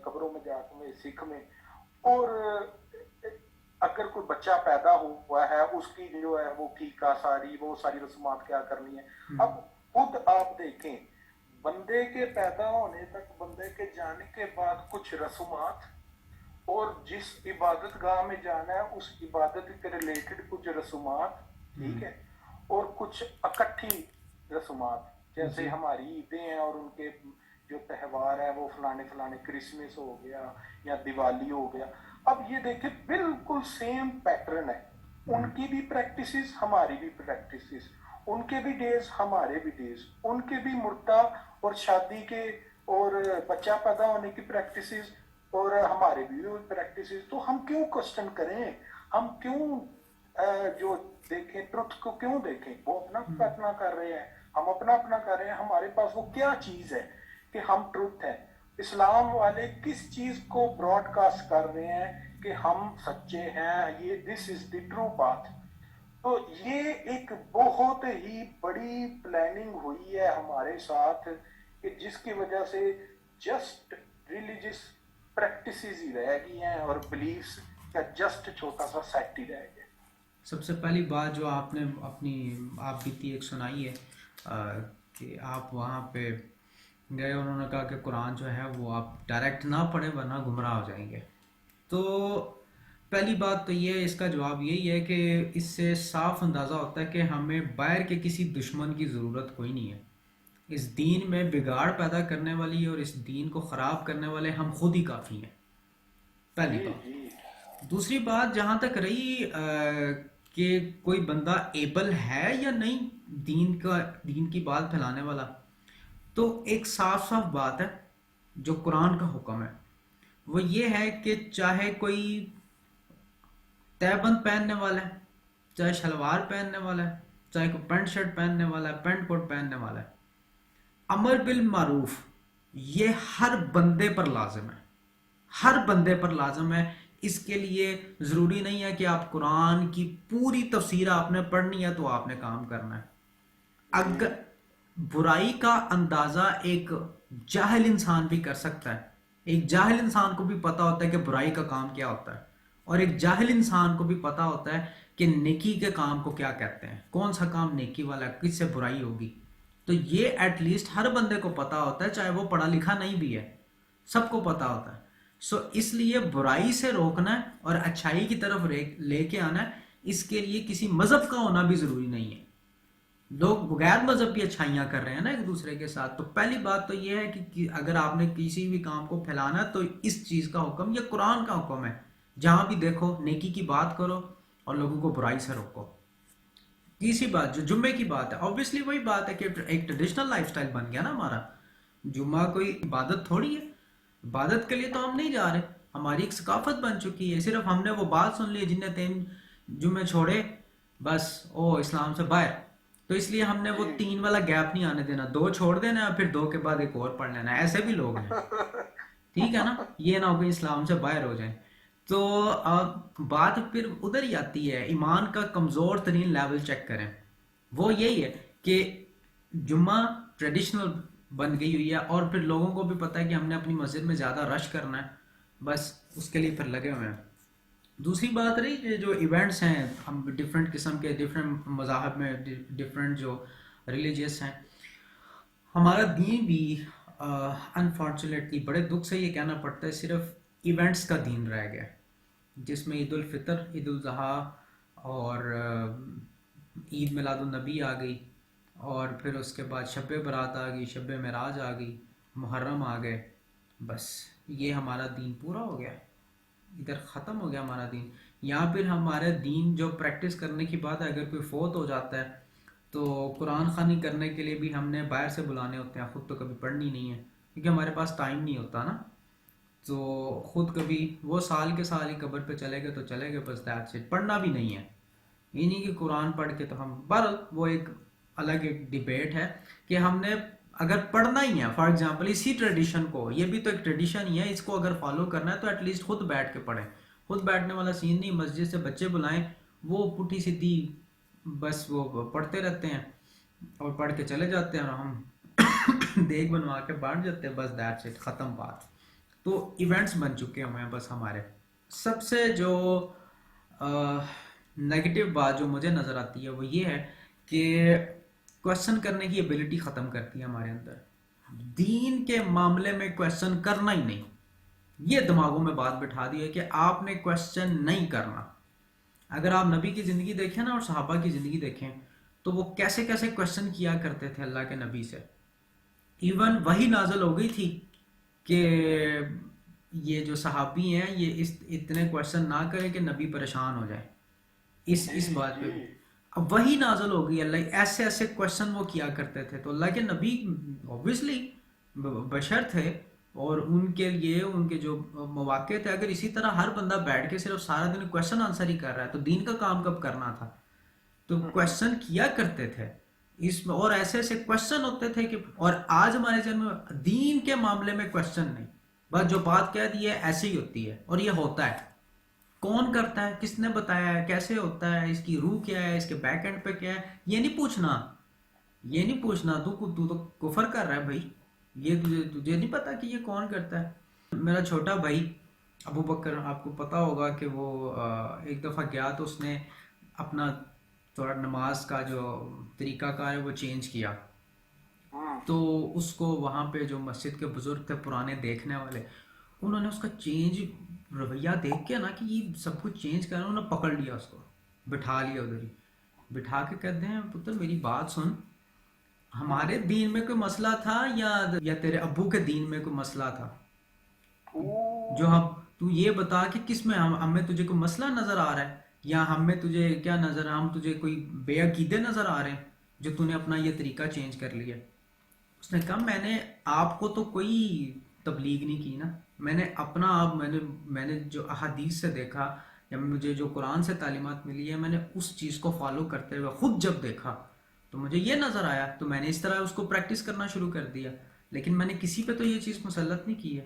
कब्रों में जाके में, सिख में। और अगर कोई बच्चा पैदा हुआ है उसकी जो है वो टीका सारी, वो सारी रस्मात क्या करनी है। अब खुद आप देखें, बंदे के पैदा होने तक, बंदे के जाने के बाद कुछ रस्मात, और जिस इबादत गाह में जाना है उस इबादत के रिलेटेड कुछ रस्मात, ठीक है, और कुछ इकट्ठी रस्मात, जैसे जी। हमारी ईदें हैं और उनके जो त्यौहार है वो फलाने फलाने, क्रिसमस हो गया या दिवाली हो गया। अब ये देखिए बिल्कुल सेम पैटर्न है, उनकी भी प्रैक्टिसेस हमारी भी प्रैक्टिसेस, उनके भी डेज हमारे भी डेज, उनके भी मुर्दा और शादी के और बच्चा पैदा होने की प्रैक्टिसेस और हमारे भी प्रैक्टिसेस। तो हम क्यों क्वेश्चन करें, हम क्यों जो देखें, ट्रुथ को क्यों देखें, वो अपना अपना कर रहे हैं, हम अपना अपना कर रहे हैं, हमारे पास वो क्या चीज है कि हम ट्रुथ है। इस्लाम वाले किस चीज को ब्रॉडकास्ट कर रहे हैं कि हम सच्चे हैं, ये this is the true path. तो ये एक बहुत ही बड़ी प्लानिंग हुई है हमारे साथ कि जिसकी वजह से जस्ट रिलीजियस प्रैक्टिसेस ही रह गई हैं और बिलीफ्स का जस्ट छोटा सा सेट ही रह गया। सबसे पहली बात जो आपने अपनी आप बीती एक सुनाई है, कि आप वहाँ पे गए, उन्होंने कहा कि कुरान जो है वो आप डायरेक्ट ना पढ़े वरना गुमराह हो जाएंगे। तो پہلی بات تو یہ ہے، اس کا جواب یہی ہے کہ اس سے صاف اندازہ ہوتا ہے کہ ہمیں باہر کے کسی دشمن کی ضرورت کوئی نہیں ہے. اس دین میں بگاڑ پیدا کرنے والی اور اس دین کو خراب کرنے والے ہم خود ہی کافی ہیں، پہلی جی بات. جی دوسری بات جہاں تک رہی کہ کوئی بندہ ایبل ہے یا نہیں دین کی بات پھیلانے والا، تو ایک صاف صاف بات ہے جو قرآن کا حکم ہے، وہ یہ ہے کہ چاہے کوئی تہبند پہننے والا ہے، چاہے شلوار پہننے والا ہے، چاہے کوئی پینٹ شرٹ پہننے والا ہے، پینٹ کوٹ پہننے والا ہے، امر بالمعروف یہ ہر بندے پر لازم ہے، ہر بندے پر لازم ہے. اس کے لیے ضروری نہیں ہے کہ آپ قرآن کی پوری تفسیر آپ نے پڑھنی ہے تو آپ نے کام کرنا ہے. جی اگر برائی کا اندازہ ایک جاہل انسان بھی کر سکتا ہے، ایک جاہل انسان کو بھی پتا ہوتا ہے کہ برائی کا کام کیا ہوتا ہے، اور ایک جاہل انسان کو بھی پتا ہوتا ہے کہ نیکی کے کام کو کیا کہتے ہیں، کون سا کام نیکی والا ہے، کس سے برائی ہوگی. تو یہ ایٹ لیسٹ ہر بندے کو پتا ہوتا ہے، چاہے وہ پڑھا لکھا نہیں بھی ہے، سب کو پتا ہوتا ہے. اس لیے برائی سے روکنا ہے اور اچھائی کی طرف لے کے آنا ہے، اس کے لیے کسی مذہب کا ہونا بھی ضروری نہیں ہے. لوگ بغیر مذہب کی اچھائیاں کر رہے ہیں نا ایک دوسرے کے ساتھ. تو پہلی بات تو یہ ہے کہ اگر آپ نے کسی بھی کام کو پھیلانا ہے تو اس چیز کا حکم یہ قرآن کا حکم ہے، جہاں بھی دیکھو نیکی کی بات کرو اور لوگوں کو برائی سے روکو. تیسری بات جو جمعے کی بات ہے، obviously وہی بات ہے کہ ایک ٹریڈیشنل لائف سٹائل بن گیا نا ہمارا. جمعہ کوئی عبادت تھوڑی ہے، عبادت کے لیے تو ہم نہیں جا رہے، ہماری ایک ثقافت بن چکی ہے. صرف ہم نے وہ بات سن لی جن نے 3 جمعے چھوڑے بس او اسلام سے باہر، تو اس لیے ہم نے وہ جی 3 والا گیپ نہیں آنے دینا، 2 چھوڑ دینا اور پھر 2 کے بعد ایک اور پڑھ لینا. ایسے بھی لوگ ہیں، ٹھیک ہے نا، یہ نہ ہو کہ اسلام سے باہر ہو جائیں. تو بات پھر ادھر ہی آتی ہے، ایمان کا کمزور ترین لیول چیک کریں. وہ یہی ہے کہ جمعہ ٹریڈیشنل بن گئی ہوئی ہے اور پھر لوگوں کو بھی پتہ ہے کہ ہم نے اپنی مسجد میں زیادہ رش کرنا ہے، بس اس کے لیے پھر لگے ہوئے ہیں. دوسری بات رہی کہ جو ایونٹس ہیں، ہم ڈفرینٹ قسم کے ڈفرینٹ مذاہب میں ڈفرینٹ جو ریلیجیس ہیں، ہمارا دین بھی انفارچونیٹلی بڑے دکھ سے یہ کہنا پڑتا ہے صرف ایونٹس کا دین رہ گیا، جس میں عید الفطر، عید الاضحیٰ اور عید میلاد النبی آ گئی، اور پھر اس کے بعد شب برات آ گئی، شب معراج آ گئی، محرم آ گئے. بس یہ ہمارا دین پورا ہو گیا، ادھر ختم ہو گیا ہمارا دین. یہاں پھر ہمارے دین جو پریکٹس کرنے کی بات ہے، اگر کوئی فوت ہو جاتا ہے تو قرآن خوانی کرنے کے لیے بھی ہم نے باہر سے بلانے ہوتے ہیں، خود تو کبھی پڑھنی نہیں ہے کیونکہ ہمارے پاس ٹائم نہیں ہوتا نا. تو خود کبھی وہ سال کے سال ہی قبر پہ چلے گئے تو چلے گئے، بس دیٹس اٹ. پڑھنا بھی نہیں ہے، یہ نہیں کہ قرآن پڑھ کے تو ہم بہرحال وہ ایک الگ ایک ڈیبیٹ ہے کہ ہم نے اگر پڑھنا ہی ہے، فار ایگزامپل اسی ٹریڈیشن کو، یہ بھی تو ایک ٹریڈیشن ہی ہے، اس کو اگر فالو کرنا ہے تو ایٹ لیسٹ خود بیٹھ کے پڑھیں. خود بیٹھنے والا سین نہیں، مسجد سے بچے بلائیں، وہ پٹھی سیدھی بس وہ پڑھتے رہتے ہیں اور پڑھ کے چلے جاتے ہیں اور ہم دیگ بنوا کے بانٹ جاتے ہیں، بس دیٹس اٹ، ختم بات. تو ایونٹس بن چکے ہوئے ہیں بس ہمارے. سب سے جو نیگیٹو بات جو مجھے نظر آتی ہے وہ یہ ہے کہ کویشچن کرنے کی ایبلٹی ختم کرتی ہے ہمارے اندر. دین کے معاملے میں کویشچن کرنا ہی نہیں، یہ دماغوں میں بات بٹھا دی ہے کہ آپ نے کویشچن نہیں کرنا. اگر آپ نبی کی زندگی دیکھیں نا اور صحابہ کی زندگی دیکھیں تو وہ کیسے کیسے کویشچن کیا کرتے تھے اللہ کے نبی سے. ایون وہی نازل ہو گئی تھی کہ یہ جو صحابی ہیں یہ اتنے کویشچن نہ کریں کہ نبی پریشان ہو جائے اس جی بات پہ جی بھی. اب وہی نازل ہو گئی، اللہ ایسے ایسے کویشچن وہ کیا کرتے تھے. تو اللہ کے نبی اوبویسلی بشر تھے اور ان کے لیے ان کے جو مواقع تھے، اگر اسی طرح ہر بندہ بیٹھ کے صرف سارا دن کویشچن آنسر ہی کر رہا ہے تو دین کا کام کب کرنا تھا. تو کویشچن کیا کرتے تھے اس میں، اور ایسے ایسے کویشچن ہوتے تھے کہ، اور آج ہمارے ذہن میں دین کے معاملے میں کویشچن نہیں، بس جو بات کہہ دی ہے ایسے ہی ہوتی ہے اور یہ ہوتا ہے. کون کرتا ہے، کس نے بتایا ہے، کیسے ہوتا ہے، اس کی روح کیا ہے، اس کے بیک اینڈ پہ کیا ہے، یہ نہیں پوچھنا. یہ نہیں پوچھنا تو کفر کر رہا ہے بھائی، یہ تجھے نہیں پتا کہ یہ کون کرتا ہے. میرا چھوٹا بھائی ابو بکر، آپ کو پتا ہوگا کہ وہ ایک دفعہ گیا تو اس نے اپنا تھوڑا نماز کا جو طریقہ کار ہے وہ چینج کیا. تو اس کو وہاں پہ جو مسجد کے بزرگ تھے پرانے دیکھنے والے، انہوں نے اس کا چینج रवैया देख के ना कि ये सब कुछ चेंज कर रहा हूँ ना, पकड़ लिया उसको, बिठा लिया उधर ही, बिठा के कहते हैं पुत्र मेरी बात सुन, हमारे हम्म। दीन में कोई मसला था या तेरे अब्बू के दीन में कोई मसला था? ओ। जो हम, तू ये बता कि किस में हमें तुझे कोई मसला नजर आ रहा है, या हमें तुझे क्या नजर, हम तुझे कोई बेअकीदे नजर आ रहे हैं जो तूने अपना ये तरीका चेंज कर लिया? उसने कहा मैंने आपको तो कोई तबलीग नहीं की ना, मैंने अपना आप मैंने जो अहादीस से देखा या मुझे जो कुरान से तालीमात मिली है, मैंने उस चीज़ को फॉलो करते हुए खुद जब देखा तो मुझे ये नज़र आया, तो मैंने इस तरह उसको प्रैक्टिस करना शुरू कर दिया। लेकिन मैंने किसी पे तो ये चीज़ मुसल्लत नहीं की है।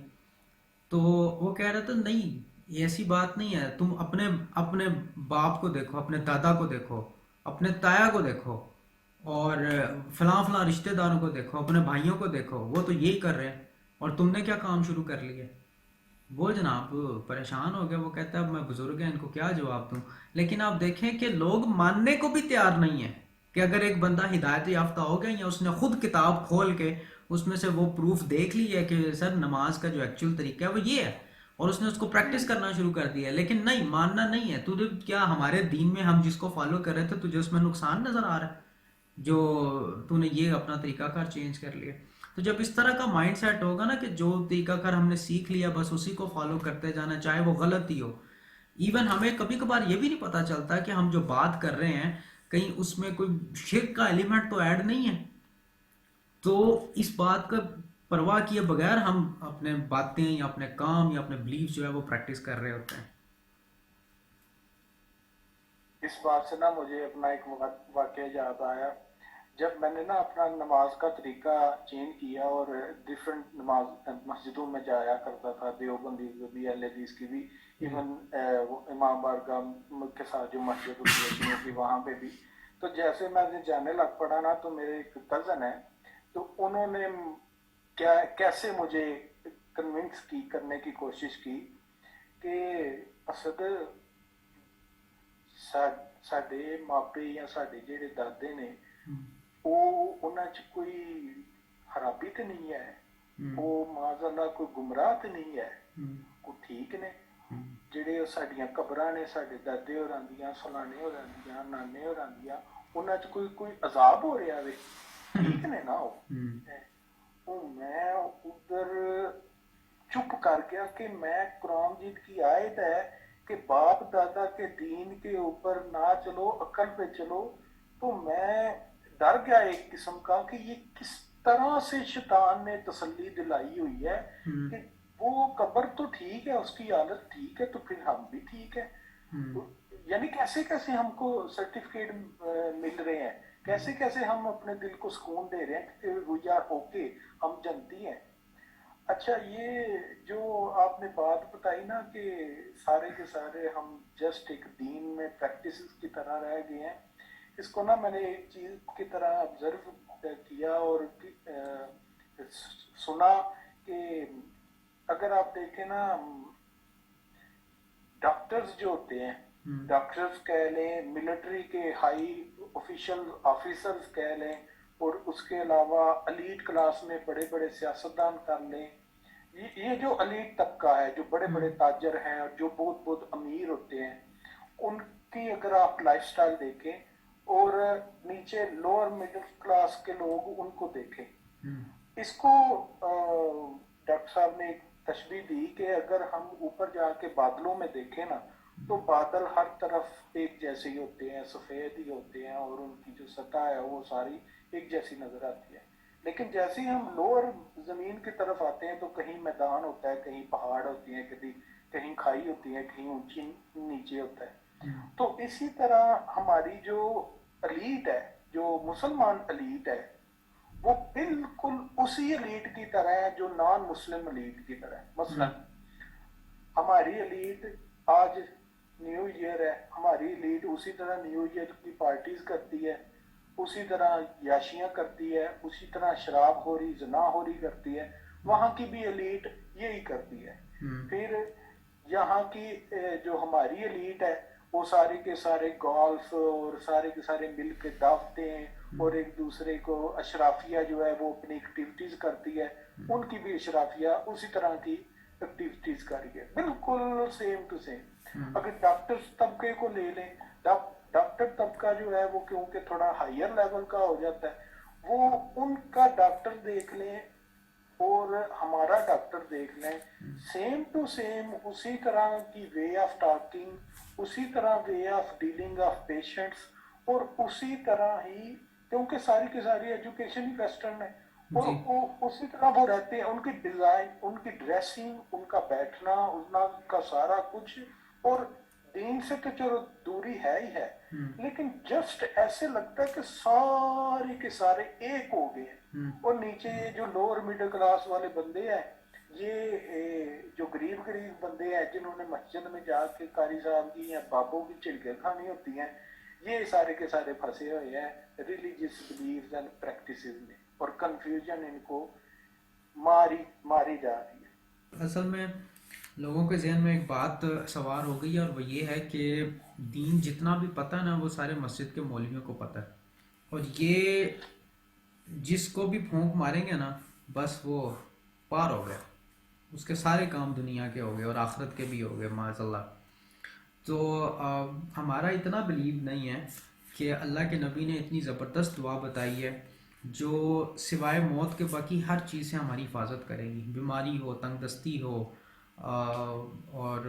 तो वो कह रहा था नहीं, ये ऐसी बात नहीं है, तुम अपने अपने बाप को देखो, अपने दादा को देखो, अपने ताया को देखो, और फलां फलां रिश्तेदारों को देखो, अपने भाइयों को देखो, वो तो यही कर रहे हैं और तुमने क्या काम शुरू कर लिए। वो जनाब परेशान हो गया, वो कहता है अब मैं बुजुर्ग हैं, इनको क्या जवाब दूं। लेकिन आप देखें कि लोग मानने को भी तैयार नहीं है कि अगर एक बंदा हिदायत याफ्ता हो गया या उसने खुद किताब खोल के उसमें से वो प्रूफ देख ली है कि सर नमाज का जो एक्चुअल तरीका है वो ये है, और उसने उसको प्रैक्टिस करना शुरू कर दिया है, लेकिन नहीं, मानना नहीं है। तुझे क्या हमारे दीन में हम जिसको फॉलो कर रहे थे तुझे उसमें नुकसान नजर आ रहा है जो तूने ये अपना तरीकाकार चेंज कर लिया? तो जब इस तरह का माइंड सेट होगा ना कि जो तरीकाकार हमने सीख लिया बस उसी को फॉलो करते जाना, चाहे वो गलत ही हो। इवन हमें कभी कभार ये भी नहीं पता चलता कि हम जो बात कर रहे हैं कहीं उसमें कोई शिर्क का एलिमेंट तो ऐड नहीं है। तो इस बात का परवाह किए बगैर हम अपने बातें या अपने काम या अपने बिलीफ जो है वो प्रैक्टिस कर रहे होते हैं। इस बात से ना मुझे अपना एक वाकया याद आया। जब मैंने ना अपना नमाज का तरीका चेंज किया और डिफरेंट नमाज मस्जिदों में जाया करता था, देवबंदी की भी, अहले हदीस की भी, इवन इमाम बारगाह के साथ जो मस्जिद होती है शियों की वहाँ पे भी। तो जैसे मैंने जाने लग पड़ा ना, तो मेरे एक कज़न है, तो उन्होंने क्या कैसे मुझे कन्विंस की करने की कोशिश की कि असद ਸਾਡੇ ਮਾਪੇ ਜਾਂ ਸਾਡੇ ਜਿਹੜੇ ਦਾਦੇ ਨੇ ਉਹ ਉਹਨਾਂ 'ਚ ਕੋਈ ਖਰਾਬੀ ਤੇ ਨਹੀਂ ਹੈ, ਉਹ ਮਾਜ਼ਅੱਲਾ ਕੋਈ ਗੁੰਮਰਾਹ ਤੇ ਨਹੀਂ ਹੈ, ਉਹ ਠੀਕ ਨੇ। ਜਿਹੜੇ ਸਾਡੀਆਂ ਕਬਰਾਂ ਨੇ ਸਾਡੇ ਦਾਦੇ ਹੋਰਾਂ ਦੀਆਂ, ਫਲਾਣੇ ਹੋਰਾਂ ਦੀਆਂ, ਨਾਨੇ ਹੋਰਾਂ ਦੀਆਂ, ਉਹਨਾਂ 'ਚ ਕੋਈ ਕੋਈ ਅਜ਼ਾਬ ਹੋ ਰਿਹਾ ਵੇ, ਠੀਕ ਨੇ ਨਾ ਉਹ ਮੈਂ ਉਧਰ चुप कर गया कि मैं कुरान जीत की आयत है कि बाप दादा के दीन के ऊपर ना चलो, अकल पे चलो। तो मैं डर गया एक किस्म का कि ये किस तरह से शैतान ने तसल्ली दिलाई हुई है कि वो कब्र तो ठीक है, उसकी हालत ठीक है, तो फिर हम भी ठीक है। तो यानी कैसे कैसे हमको सर्टिफिकेट मिल रहे हैं, कैसे कैसे हम अपने दिल को सुकून दे रहे हैं कि वी आर ओके, हम जनती हैं। अच्छा, ये जो आपने बात बताई ना कि सारे के सारे हम जस्ट एक दीन में प्रैक्टिस की तरह रह गए हैं, इसको ना मैंने एक चीज की तरह ऑब्जर्व किया और सुना कि अगर आप देखें ना, डॉक्टर्स जो होते हैं, डॉक्टर्स कह लें, मिलिट्री के हाई ऑफिशियल ऑफिसर्स कह लें, और उसके अलावा अलीट क्लास में बड़े बड़े सियासतदान कर लें, ये जो अलीट तबका है, जो बड़े बड़े ताजर हैं और जो बहुत बहुत अमीर होते हैं, उनकी अगर आप लाइफस्टाइल देखें और नीचे लोअर मिडिल क्लास के लोग उनको देखें, इसको डॉक्टर साहब ने एक तशबीह दी कि अगर हम ऊपर जाके बादलों में देखें ना, तो बादल हर तरफ एक जैसे ही होते हैं, सफ़ेद ही होते हैं, और उनकी जो सतह है वो सारी एक जैसी नजर आती है। लेकिन जैसे ही हम लोअर जमीन की तरफ आते हैं तो कहीं मैदान होता है, कहीं पहाड़ होती है, कहीं कहीं खाई होती है, कहीं ऊंची नीचे होता है। तो इसी तरह हमारी जो एलीट है, जो मुसलमान एलीट है, वो बिल्कुल उसी एलीट की तरह है जो नॉन मुस्लिम एलीट की तरह है। मसलन हमारी एलीट आज न्यू ईयर है, हमारी एलीट उसी तरह न्यू ईयर की पार्टीज करती है, उसी तरह याशियां करती है, उसी तरह शराब खोरी, जना खोरी करती है। वहाँ की भी एलीट यही करती है। फिर यहाँ की जो हमारी एलीट है, वो सारे के सारे गोल्फ और सारे के सारे मिल के दावतें और एक दूसरे को अशराफिया जो है वो अपनी एक्टिविटीज करती है, उनकी भी अशराफिया उसी तरह की एक्टिविटीज कर रही है, बिल्कुल सेम टू सेम। अगर डॉक्टर तबके को ले लें, डॉक्टर तबका जो है वो क्योंकि थोड़ा हायर लेवल का हो जाता है, वो उनका डॉक्टर देख लें और हमारा डॉक्टर देख लें, सेम टू सेम उसी तरह की वे ऑफ टॉकिंग, उसी तरह way of dealing of patients, और उसी तरह ही, क्योंकि सारी की सारी एजुकेशन ही वेस्टर्न है, और वो उसी तरह वो रहते हैं। उनकी डिजाइन, उनकी ड्रेसिंग, उनका बैठना, उनका सारा कुछ, और दीन से तो चलो दूरी है ही है, लेकिन जस्ट ऐसे लगता है कि सारे के सारे एक हो गए। और नीचे ये जो लोअर मिडिल क्लास वाले बंदे हैं, ये जो गरीब गरीब बंदे हैं जिन्होंने मस्जिद में जाके कारी साहब की या बाबों की चिड़के खानी होती हैं, ये सारे के सारे फंसे हुए हैं रिलीजियस बिलीव्स एंड प्रैक्टिसेस में, और कंफ्यूजन इनको मारी जा रही है। असल में लोगों के जहन में एक बात सवार हो गई है, और वो ये है कि दीन जितना भी पता है ना, वो सारे मस्जिद के मौलवियों को पता है, और ये जिसको भी फूंक मारेंगे ना, बस वो पार हो गया, उसके सारे काम दुनिया के हो गए और आखिरत के भी हो गए माज़अल्लाह। तो हमारा इतना बिलीव नहीं है कि अल्लाह के नबी ने इतनी ज़बरदस्त दुआ बताई है जो सिवाय मौत के बाकी हर चीज़ से हमारी हिफाजत करेगी। बीमारी हो, तंगदस्ती हो, और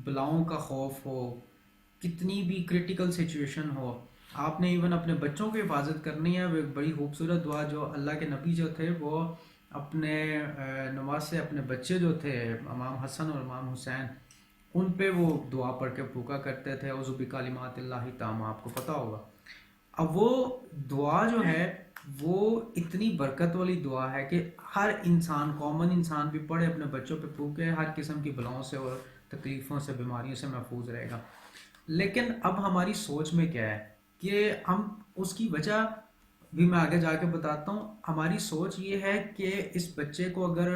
बलाओं का खौफ हो, कितनी भी क्रिटिकल सिचुएशन हो, आपने इवन अपने बच्चों की हिफाजत करनी है। वो एक बड़ी खूबसूरत दुआ जो अल्लाह के नबी जो थे वो अपने नवाज से अपने बच्चे जो थे इमाम हसन और इमाम हुसैन, उन पे वो दुआ पढ़ के फूका करते थे, औज़ु बिकलिमातिल्लाहि ताम्मा, आपको पता होगा। अब वो दुआ जो है वो इतनी बरकत वाली दुआ है कि हर इंसान, कॉमन इंसान भी पढ़े, अपने बच्चों पे फूके, हर किस्म की बलाओं से और तकलीफ़ों से, बीमारियों से महफूज रहेगा। लेकिन अब हमारी सोच में क्या है कि हम उसकी वजह भी मैं आगे जाके बताता हूँ। हमारी सोच ये है कि इस बच्चे को अगर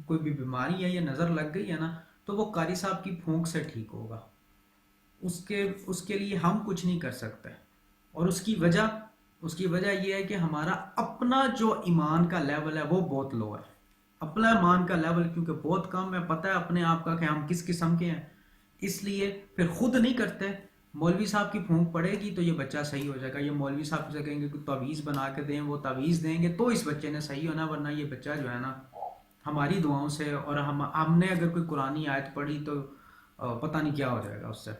कोई भी बीमारी है या नज़र लग गई है ना, तो वो कारी साहब की फूंक से ठीक होगा, उसके उसके लिए हम कुछ नहीं कर सकते। और उसकी वजह ये है कि हमारा अपना जो ईमान का लेवल है वो बहुत लो है। अपना ईमान का लेवल क्योंकि बहुत कम है, पता है अपने आप का कि हम किस किस्म के हैं, इसलिए फिर खुद नहीं करते। मौलवी साहब की फूंक पड़ेगी तो ये बच्चा सही हो जाएगा, ये मौलवी साहब से कहेंगे कि तावीज़ बना के दें, वो तावीज़ देंगे तो इस बच्चे ने सही होना, वरना ये बच्चा जो है ना हमारी दुआओं से, और हमने अगर कोई कुरानी आयत पढ़ी तो पता नहीं क्या हो जाएगा उससे।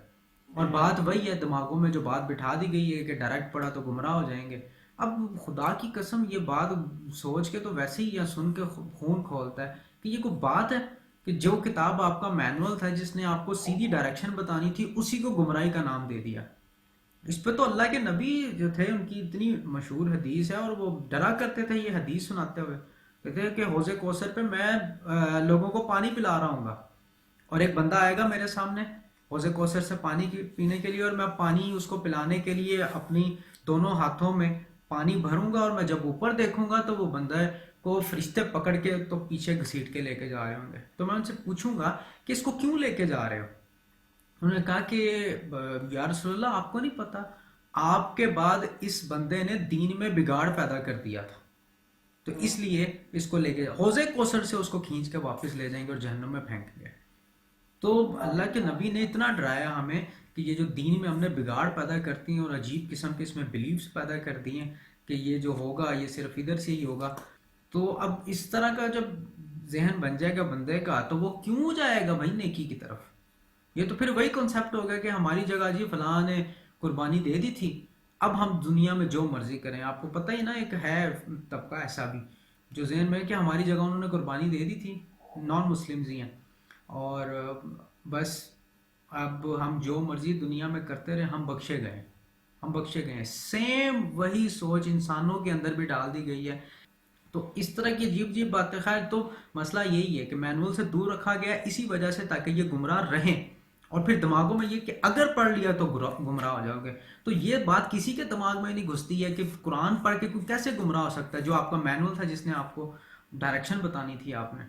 और बात वही है, दिमागों में जो बात बिठा दी गई है कि डायरेक्ट पढ़ा तो गुमराह हो जाएंगे। अब खुदा की कसम ये बात सोच के तो वैसे ही या सुन के खून खोलता है कि ये कोई बात है कि जो किताब आपका मैनुअल था जिसने आपको सीधी डायरेक्शन बतानी थी, उसी को गुमराही का नाम दे दिया। इस पे तो अल्लाह के नबी जो थे उनकी इतनी मशहूर हदीस है, और वो डरा करते थे ये हदीस सुनाते हुए, कहते हैं कि हौज़े कौसर पे मैं लोगों को पानी पिला रहा हूँ, और एक बंदा आएगा मेरे सामने हौज़े कौसर से पानी पीने के लिए, और मैं पानी उसको पिलाने के लिए अपनी दोनों हाथों में पानी भरूंगा, और मैं जब ऊपर देखूंगा तो वो बंदा को फरिश्ते पकड़ के तो पीछे घसीट के लेके जा रहे होंगे। तो मैं उनसे पूछूंगा कि इसको क्यों लेके जा रहे हो। उन्होंने कहा कि या रसूलल्लाह आपको नहीं पता, आपके बाद इस बंदे ने दीन में बिगाड़ पैदा कर दिया था, तो इसलिए इसको लेके हौज़े कौसर से उसको खींच के वापस ले जाएंगे और जहन्नुम में फेंकेंगे। तो अल्लाह के नबी ने इतना डराया हमें कि ये जो दीन में हमने बिगाड़ पैदा करती हैं और अजीब किस्म के इसमें बिलीव्स पैदा कर दिए हैं कि ये जो होगा ये सिर्फ इधर से ही होगा। तो अब इस तरह का जब जहन बन जाएगा बंदे का, तो वो क्यों जाएगा भाई नेकी की तरफ। ये तो फिर वही कॉन्सेप्ट हो गया कि हमारी जगह जी फलां ने कुर्बानी दे दी थी, अब हम दुनिया में जो मर्जी करें। आपको पता ही ना, एक है तबका ऐसा भी जो जहन में है कि हमारी जगह उन्होंने कुर्बानी दे दी थी, नॉन मुस्लिम्स ही हैं, और बस अब हम जो मर्जी दुनिया में करते रहे, हम बख्शे गए। सेम वही सोच इंसानों के अंदर भी डाल दी गई है। तो इस तरह की अजीब अजीब बातें, खैर तो मसला यही है कि मैनुअल से दूर रखा गया है इसी वजह से, ताकि ये गुमराह रहें, और फिर दिमागों में ये कि अगर पढ़ लिया तो गुमराह हो जाओगे। तो ये बात किसी के दिमाग में नहीं घुसती है कि कुरान पढ़ के कोई कैसे गुमराह हो सकता है, जो आपका मैनुअल था जिसने आपको डायरेक्शन बतानी थी आपने।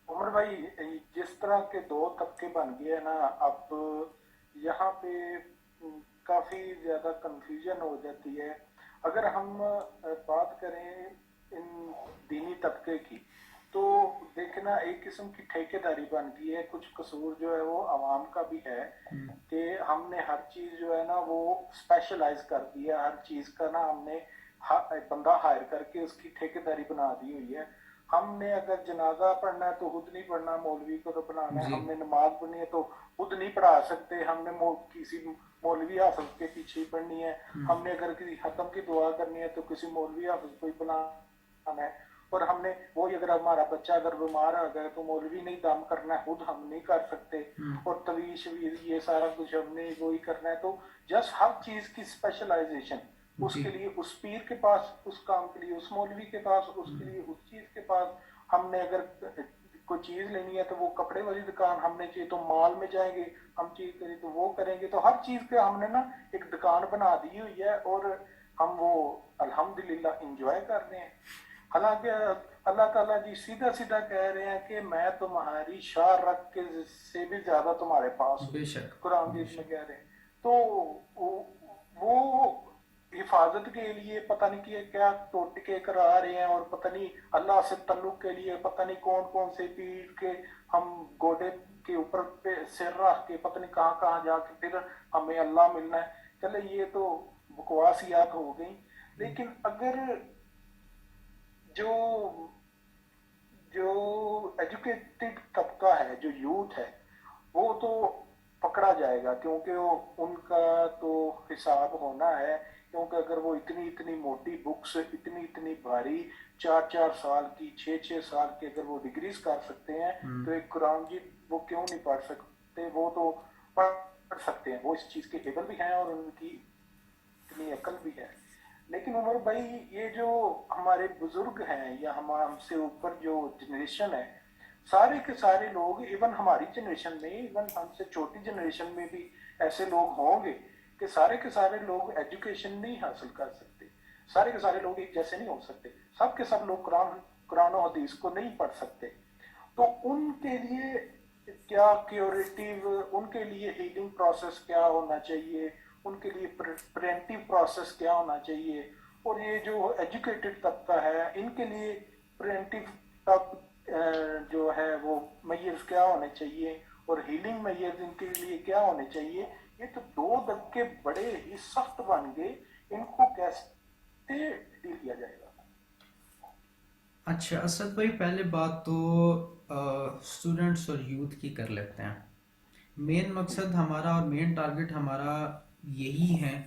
उमर भाई, जिस तरह के दो तबके बन गए ना, अब यहाँ पे काफी ज्यादा कंफ्यूजन हो जाती है। अगर हम बात करें इन दीनी तबके की, तो देखें کہ نا ایک قسم کی ٹھیکیداری بن گئی ہے. کچھ قصور جو ہے وہ عوام کا بھی ہے کہ ہم نے ہر چیز جو ہے نا وہ اسپیشلائز کر دیا. ہر چیز کا نا ہم نے بندہ ہائر کر کے اس کی ٹھیکیداری بنا دی ہوئی ہے. ہم نے اگر جنازہ پڑھنا ہے تو خود نہیں پڑھنا, مولوی کو تو بنانا ہے. جی ہم نے نماز پڑھنی ہے تو خود نہیں پڑھا سکتے, ہم نے کسی مولوی حافظ کے پیچھے ہی پڑھنی ہے. ہم نے اگر کسی ختم کی دعا کرنی ہے تو کسی مولوی حافظ کو ہی بنانا ہے. اور ہم نے وہی اگر ہمارا بچہ اگر بیمار آ گیا تو مولوی نہیں دم کرنا ہے, خود ہم نہیں کر سکتے. اور طویل شویل یہ سارا کچھ ہم نے وہی کرنا ہے. تو جسٹ ہر چیز کی اسپیشلائزیشن, اس جی کے لیے اس پیر کے پاس اس کام کے لیے, اس مولوی کے پاس اس کے لیے اس چیز کے پاس. ہم نے اگر کوئی چیز لینی ہے تو وہ کپڑے والی دکان, ہم نے چاہیے تو مال میں جائیں گے, ہم چیز کریں تو وہ کریں گے. تو ہر چیز پہ ہم نے نا ایک دکان بنا دی ہوئی ہے اور ہم وہ الحمدللہ انجوائے کر رہے ہیں. حالانکہ اللہ تعالیٰ جی سیدھا سیدھا کہہ رہے ہیں کہ میں تمہاری شاہ رکھ کے سے بھی زیادہ تمہارے پاس ہوں. بے شک قرآن بے جس میں شک. کہہ رہے ہیں. تو وہ حفاظت کے لیے پتہ نہیں کہ کیا ٹوٹکے کرا رہے ہیں, اور پتہ نہیں اللہ سے تعلق کے لیے پتہ نہیں کون کون سے پیڑ کے ہم گوڈے کے اوپر پہ سر رکھ کے پتہ نہیں کہاں کہاں جا کے پھر ہمیں اللہ ملنا ہے. چلے یہ تو بکواسیات ہو گئی. لیکن اگر جو جو ایجوکیٹڈ طبقہ ہے, جو یوتھ ہے, وہ تو پکڑا جائے گا, کیونکہ ان کا تو حساب ہونا ہے. کیونکہ اگر وہ اتنی موٹی بکس, اتنی بھاری 4 سال کی 6 سال کی اگر وہ ڈگریز کر سکتے ہیں تو ایک قرآن جی وہ کیوں نہیں پڑھ سکتے؟ وہ تو پڑھ سکتے ہیں, وہ اس چیز کے ایبل بھی ہیں اور ان کی اتنی عقل بھی ہے. لیکن عمر بھائی یہ جو ہمارے بزرگ ہیں یا ہم سے اوپر جو جنریشن ہے, سارے کے سارے لوگ, ایون ہماری جنریشن میں, ایون ہم سے چھوٹی جنریشن میں بھی ایسے لوگ ہوں گے کہ سارے کے سارے لوگ ایجوکیشن نہیں حاصل کر سکتے. سارے کے سارے لوگ ایک جیسے نہیں ہو سکتے. سب کے سب لوگ قرآن و حدیث کو نہیں پڑھ سکتے. تو ان کے لیے کیا کیوریٹیو, ان کے لیے ہیلنگ پروسیس کیا ہونا چاہیے, ان کے لیے پرینٹیو پروسیس کیا ہونا چاہیے, اور یہ جو ایجوکیٹڈ طبقہ ہے ان کے لیے پرینٹیو جو ہے وہ میئرز کیا ہونے چاہیے, اور ہیلنگ میئرز ان کے لیے کیا ہونے چاہیے. یہ تو دو دھکے بڑے ہی سخت بن گئے, ان کو کیسے ڈیل کیا جائے گا؟ اچھا اسد بھائی, پہلے بات تو اسٹوڈنٹس اور یوتھ کی کر لیتے ہیں. مین مقصد ہمارا اور مین ٹارگٹ ہمارا یہی ہے.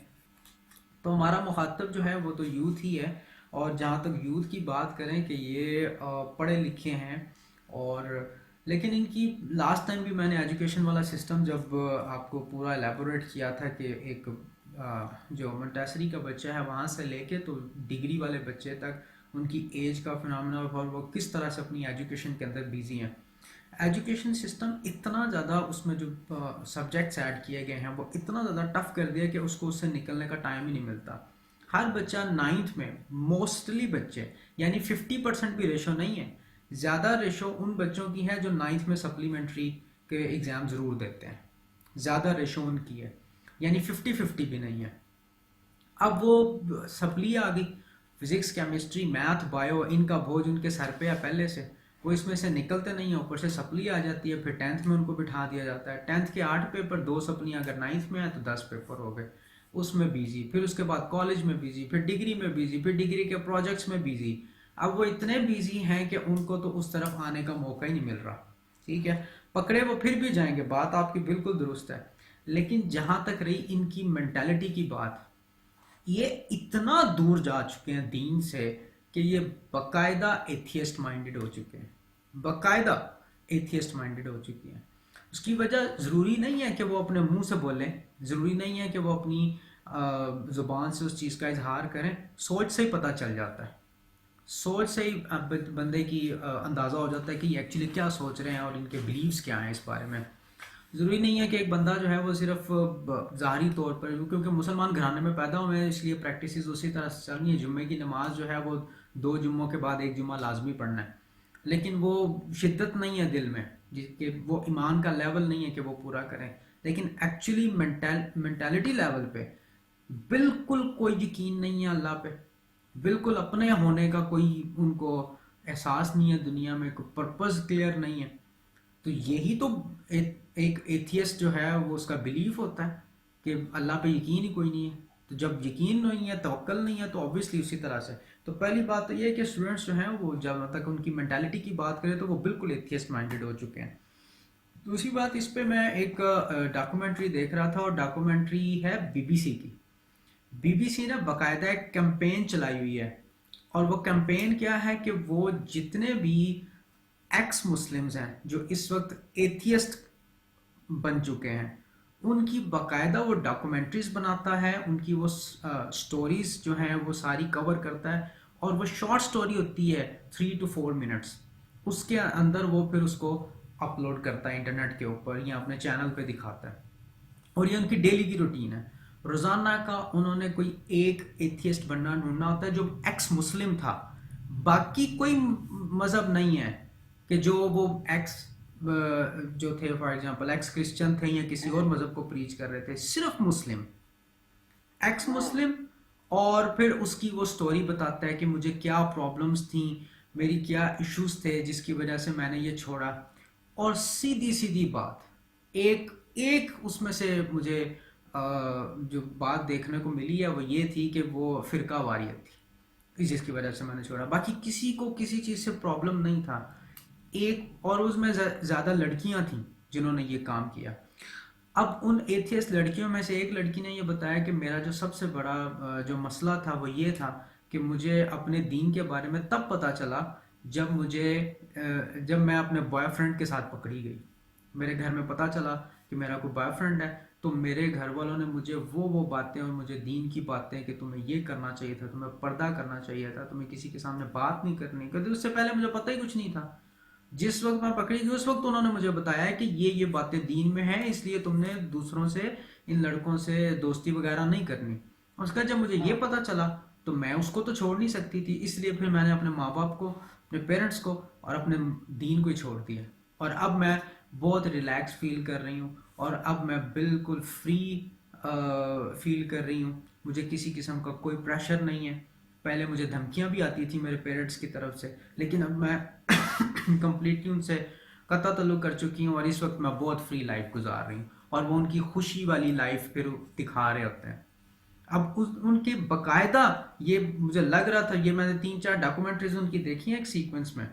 تو ہمارا مخاطب جو ہے وہ تو یوتھ ہی ہے. اور جہاں تک یوتھ کی بات کریں کہ یہ پڑھے لکھے ہیں, اور لیکن ان کی لاسٹ ٹائم بھی میں نے ایجوکیشن والا سسٹم جب آپ کو پورا ایلیبوریٹ کیا تھا کہ ایک جو منٹیسری کا بچہ ہے وہاں سے لے کے تو ڈگری والے بچے تک ان کی ایج کا فنامنا اور وہ کس طرح سے اپنی ایجوکیشن کے اندر بیزی ہیں. ایجوکیشن سسٹم اتنا زیادہ اس میں جو سبجیکٹس ایڈ کیے گئے ہیں وہ اتنا زیادہ ٹف کر دیا کہ اس کو اس سے نکلنے کا ٹائم ہی نہیں ملتا. ہر بچہ 9th میں موسٹلی بچے, یعنی 50% بھی ریشو نہیں ہے, زیادہ ریشو ان بچوں کی ہے جو 9th میں سپلیمنٹری کے ایگزام ضرور دیتے ہیں. زیادہ ریشو ان کی ہے, یعنی 50-50 بھی نہیں ہے. اب وہ سپلی آ گئی, فزکس کیمسٹری میتھ بایو, ان کا بوجھ ان کے سر پہ ہے پہلے سے, وہ اس میں سے نکلتے نہیں ہیں. اوپر سے سپلی آ جاتی ہے, پھر 10th میں ان کو بٹھا دیا جاتا ہے. 10th کے 8 پیپر, 2 سپلیاں, اگر 9th میں ہیں تو 10 پیپر ہو گئے, اس میں بیزی. پھر اس کے بعد کالج میں بیزی, پھر ڈگری میں بیزی, پھر ڈگری کے پروجیکٹس میں بیزی. اب وہ اتنے بیزی ہیں کہ ان کو تو اس طرف آنے کا موقع ہی نہیں مل رہا. ٹھیک ہے, پکڑے وہ پھر بھی جائیں گے, بات آپ کی بالکل درست ہے. لیکن جہاں تک رہی ان کی مینٹالٹی کی بات, یہ اتنا دور جا چکے ہیں دین سے کہ یہ باقاعدہ ایتھیسٹ مائنڈڈ ہو چکے ہیں, باقاعدہ ایتھیسٹ مائنڈڈ ہو چکی ہیں. اس کی وجہ ضروری نہیں ہے کہ وہ اپنے منہ سے بولیں, ضروری نہیں ہے کہ وہ اپنی زبان سے اس چیز کا اظہار کریں, سوچ سے ہی پتہ چل جاتا ہے. سوچ سے ہی بندے کی اندازہ ہو جاتا ہے کہ یہ ایکچولی کیا سوچ رہے ہیں اور ان کے بلیفس کیا ہیں اس بارے میں. ضروری نہیں ہے کہ ایک بندہ جو ہے وہ صرف ظاہری طور پر, کیونکہ مسلمان گھرانے میں پیدا ہوئے ہیں اس لیے پریکٹسز اسی طرح سے چل رہی ہیں. جمعے کی نماز جو ہے وہ 2 جمعوں کے بعد 1 جمعہ لازمی پڑھنا ہے, لیکن وہ شدت نہیں ہے دل میں, کہ وہ ایمان کا لیول نہیں ہے کہ وہ پورا کریں. لیکن ایکچولی مینٹالٹی لیول پہ بالکل کوئی یقین نہیں ہے اللہ پہ, بالکل اپنے ہونے کا کوئی ان کو احساس نہیں ہے دنیا میں، کوئی پرپز کلیئر نہیں ہے، تو یہی تو ایک ایتھیسٹ جو ہے وہ اس کا بلیف ہوتا ہے کہ اللہ پہ یقین ہی کوئی نہیں ہے. تو جب یقین نہیں ہے، توکل نہیں ہے، تو obviously اسی طرح سے. تو پہلی بات تو یہ ہے کہ اسٹوڈنٹس جو ہیں وہ جب تک ان کی مینٹالٹی کی بات کریں تو وہ بالکل ایتھیسٹ مائنڈیڈ ہو چکے ہیں. دوسری بات اس پہ میں ایک ڈاکومنٹری دیکھ رہا تھا، اور ڈاکومنٹری ہے BBC کی. BBC نے باقاعدہ ایک کیمپین چلائی ہوئی ہے، اور وہ کیمپین کیا ہے کہ وہ جتنے بھی ایکس مسلمز ہیں جو اس وقت ایتھیسٹ بن چکے ہیں، ان کی باقاعدہ وہ ڈاکومنٹریز بناتا ہے، ان کی وہ سٹوریز جو ہیں وہ ساری کور کرتا ہے، اور وہ شارٹ سٹوری ہوتی ہے 3 to 4 منٹس، اس کے اندر وہ پھر اس کو اپلوڈ کرتا ہے انٹرنیٹ کے اوپر یا اپنے چینل پہ دکھاتا ہے. اور یہ ان کی ڈیلی کی روٹین ہے. روزانہ کا انہوں نے کوئی ایک ایتھیسٹ بننا ڈھونڈنا ہوتا ہے جو ایکس مسلم تھا، باقی کوئی مذہب نہیں ہے کہ جو وہ ایکس جو تھے فار ایگزامپل ایکس کرسچن تھے یا کسی اور مذہب کو پریچ کر رہے تھے، صرف مسلم، ایکس مسلم. اور پھر اس کی وہ سٹوری بتاتا ہے کہ مجھے کیا پرابلمز تھیں، میری کیا ایشوز تھے جس کی وجہ سے میں نے یہ چھوڑا. اور سیدھی سیدھی بات، ایک ایک اس میں سے مجھے جو بات دیکھنے کو ملی ہے وہ یہ تھی کہ وہ فرقہ واریت تھی جس کی وجہ سے میں نے چھوڑا. باقی کسی کو کسی چیز سے پرابلم نہیں تھا. ایک اور اس میں زیادہ لڑکیاں تھیں جنہوں نے یہ کام کیا. اب ان ایتھیسٹ لڑکیوں میں سے ایک لڑکی نے یہ بتایا کہ میرا جو سب سے بڑا جو مسئلہ تھا وہ یہ تھا کہ مجھے اپنے دین کے بارے میں تب پتہ چلا جب میں اپنے بوائے فرینڈ کے ساتھ پکڑی گئی. میرے گھر میں پتہ چلا کہ میرا کوئی بوائے فرینڈ ہے، تو میرے گھر والوں نے مجھے وہ باتیں اور مجھے دین کی باتیں کہ تمہیں یہ کرنا چاہیے تھا، تمہیں پردہ کرنا چاہیے تھا، تمہیں کسی کے سامنے بات نہیں کرنی، کیونکہ اس سے پہلے مجھے پتہ ہی کچھ نہیں تھا. جس وقت میں پکڑی گئی اس وقت انہوں نے مجھے بتایا ہے کہ یہ باتیں دین میں ہیں، اس لیے تم نے دوسروں سے، ان لڑکوں سے دوستی وغیرہ نہیں کرنی. اس کا جب مجھے یہ پتہ چلا تو میں اس کو تو چھوڑ نہیں سکتی تھی، اس لیے پھر میں نے اپنے ماں باپ کو، اپنے پیرنٹس کو اور اپنے دین کو ہی چھوڑ دیا. اور اب میں بہت ریلیکس فیل کر رہی ہوں، اور اب میں بالکل فری فیل کر رہی ہوں. مجھے کسی قسم کا کوئی پریشر نہیں ہے. پہلے مجھے دھمکیاں بھی آتی تھی میرے پیرنٹس کی طرف سے، لیکن اب میں کمپلیٹلی ان سے قطع تعلق کر چکی ہوں، اور اس وقت میں بہت فری لائف گزار رہی ہوں، اور وہ ان کی خوشی والی لائف پھر دکھا رہے ہوتے ہیں. اب ان کی باقاعدہ یہ مجھے لگ رہا تھا، یہ میں نے 3-4 ڈاکومنٹریز ان کی دیکھی ہیں ایک سیکوینس میں،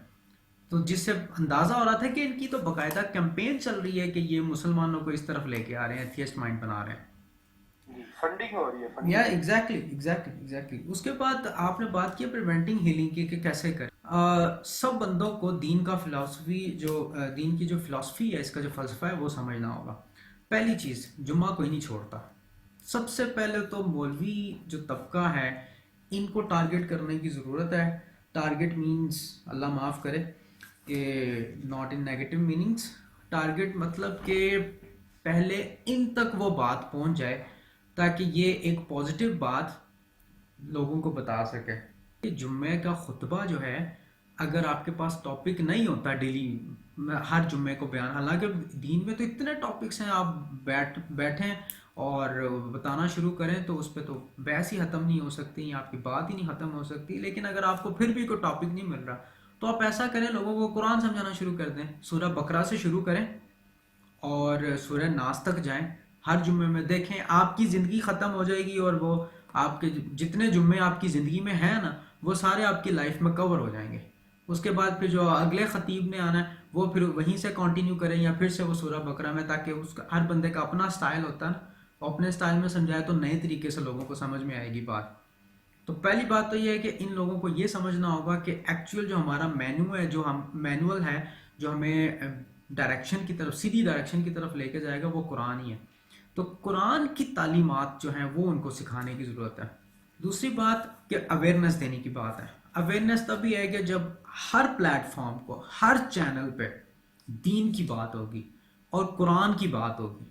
تو جس سے اندازہ ہو رہا تھا کہ ان کی تو باقاعدہ کیمپین چل رہی ہے کہ یہ مسلمانوں کو اس طرف لے کے آ رہے ہیں، ایتھیسٹ مائنڈ بنا رہے ہیں. فنڈنگ ہو رہی ہے. یا ایگزیکٹلی. اس کے بعد آپ نے بات کی پریونٹنگ ہیلنگ کی کہ کیسے کریں. سب بندوں کو دین کا فلسفی دین کی جو فلسفی ہے، اس کا جو فلسفہ ہے وہ سمجھنا ہوگا. پہلی چیز، جمعہ کوئی نہیں چھوڑتا. سب سے پہلے تو مولوی جو طبقہ ہے ان کو ٹارگٹ کرنے کی ضرورت ہے. ٹارگٹ مینز، اللہ معاف کرے کہ not in negative meanings, target مطلب کہ پہلے ان تک وہ بات پہنچ جائے تاکہ یہ ایک پازیٹیو بات لوگوں کو بتا سکے. جمعے کا خطبہ جو ہے، اگر آپ کے پاس ٹاپک نہیں ہوتا ڈیلی ہر جمعے کو بیان، حالانکہ دین میں تو اتنے ٹاپکس ہیں، آپ بیٹھیں اور بتانا شروع کریں تو اس پہ تو بحث ہی ختم نہیں ہو سکتی، آپ کی بات ہی نہیں ختم ہو سکتی. لیکن اگر آپ کو پھر بھی کوئی ٹاپک نہیں مل رہا تو آپ ایسا کریں، لوگوں کو قرآن سمجھانا شروع کر دیں. سورہ بقرہ سے شروع کریں اور سورہ ناس تک جائیں. ہر جمعے میں دیکھیں آپ کی زندگی ختم ہو جائے گی، اور وہ آپ کے جتنے جمعے آپ کی زندگی میں ہیں نا وہ سارے آپ کی لائف میں کور ہو جائیں گے. اس کے بعد پھر جو اگلے خطیب نے آنا ہے وہ پھر وہیں سے کنٹینیو کریں، یا پھر سے وہ سورہ بقرہ میں، تاکہ اس کا ہر بندے کا اپنا سٹائل ہوتا ہے نا، اپنے سٹائل میں سمجھائے تو نئے طریقے سے لوگوں کو سمجھ میں آئے گی بات. تو پہلی بات تو یہ ہے کہ ان لوگوں کو یہ سمجھنا ہوگا کہ ایکچوئل جو ہمارا مینو ہے، جو ہم مینول ہے جو ہمیں ڈائریکشن کی طرف، سیدھی ڈائریکشن کی طرف لے کے جائے گا، وہ قرآن ہی ہے. تو قرآن کی تعلیمات جو ہیں وہ ان کو سکھانے کی ضرورت ہے. دوسری بات کہ اویئرنیس دینے کی بات ہے. اویئرنیس تبھی ہے کہ جب ہر پلیٹ فارم کو، ہر چینل پہ دین کی بات ہوگی اور قرآن کی بات ہوگی.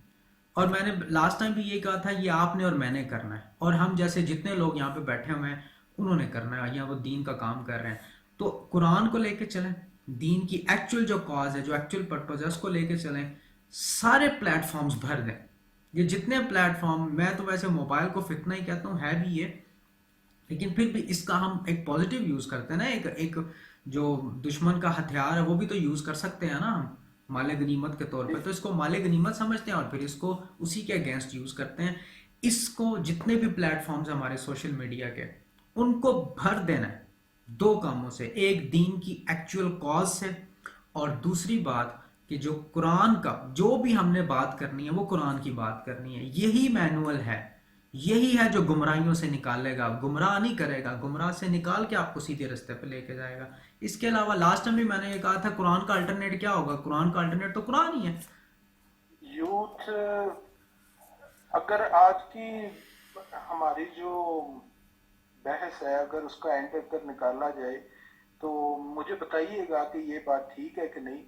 اور میں نے لاسٹ ٹائم بھی یہ کہا تھا، یہ آپ نے اور میں نے کرنا ہے، اور ہم جیسے جتنے لوگ یہاں پہ بیٹھے ہوئے ہیں انہوں نے کرنا ہے، یا وہ دین کا کام کر رہے ہیں. تو قرآن کو لے کے چلیں، دین کی ایکچوئل جو کاز ہے، جو ایکچوئل پرپز ہے، اس کو لے کے چلیں. سارے پلیٹ فارمز بھر دیں. یہ جتنے پلیٹ فارم، میں تو ویسے موبائل کو فتنہ ہی کہتا ہوں، ہے بھی یہ، लेकिन फिर भी इसका हम एक पॉजिटिव यूज करते हैं ना, एक एक जो दुश्मन का हथियार है वो भी तो यूज कर सकते हैं ना हम, माले गनीमत के तौर पे। जी तो इसको माले गनीमत समझते हैं और फिर इसको उसी के अगेंस्ट यूज करते हैं। इसको जितने भी प्लेटफॉर्म्स हमारे सोशल मीडिया के, उनको भर देना है दो कामों से, एक दीन की एक्चुअल कॉज से, और दूसरी बात कि जो कुरान का जो भी हमने बात करनी है वो कुरान की बात करनी है। यही मैनुअल है, यही है जो गुमराहियों से निकालेगा, गुमराह नहीं करेगा, गुमराह से निकाल के आपको सीधे रास्ते पे लेके जाएगा। इसके अलावा लास्ट टाइम भी मैंने ये कहा था, कुरान का अल्टरनेट क्या होगा? कुरान का अल्टरनेट तो कुरान ही है। यूथ, अगर आज की हमारी जो बहस है अगर उसका एंड अगर निकाला जाए तो मुझे बताइएगा कि ये बात ठीक है कि नहीं।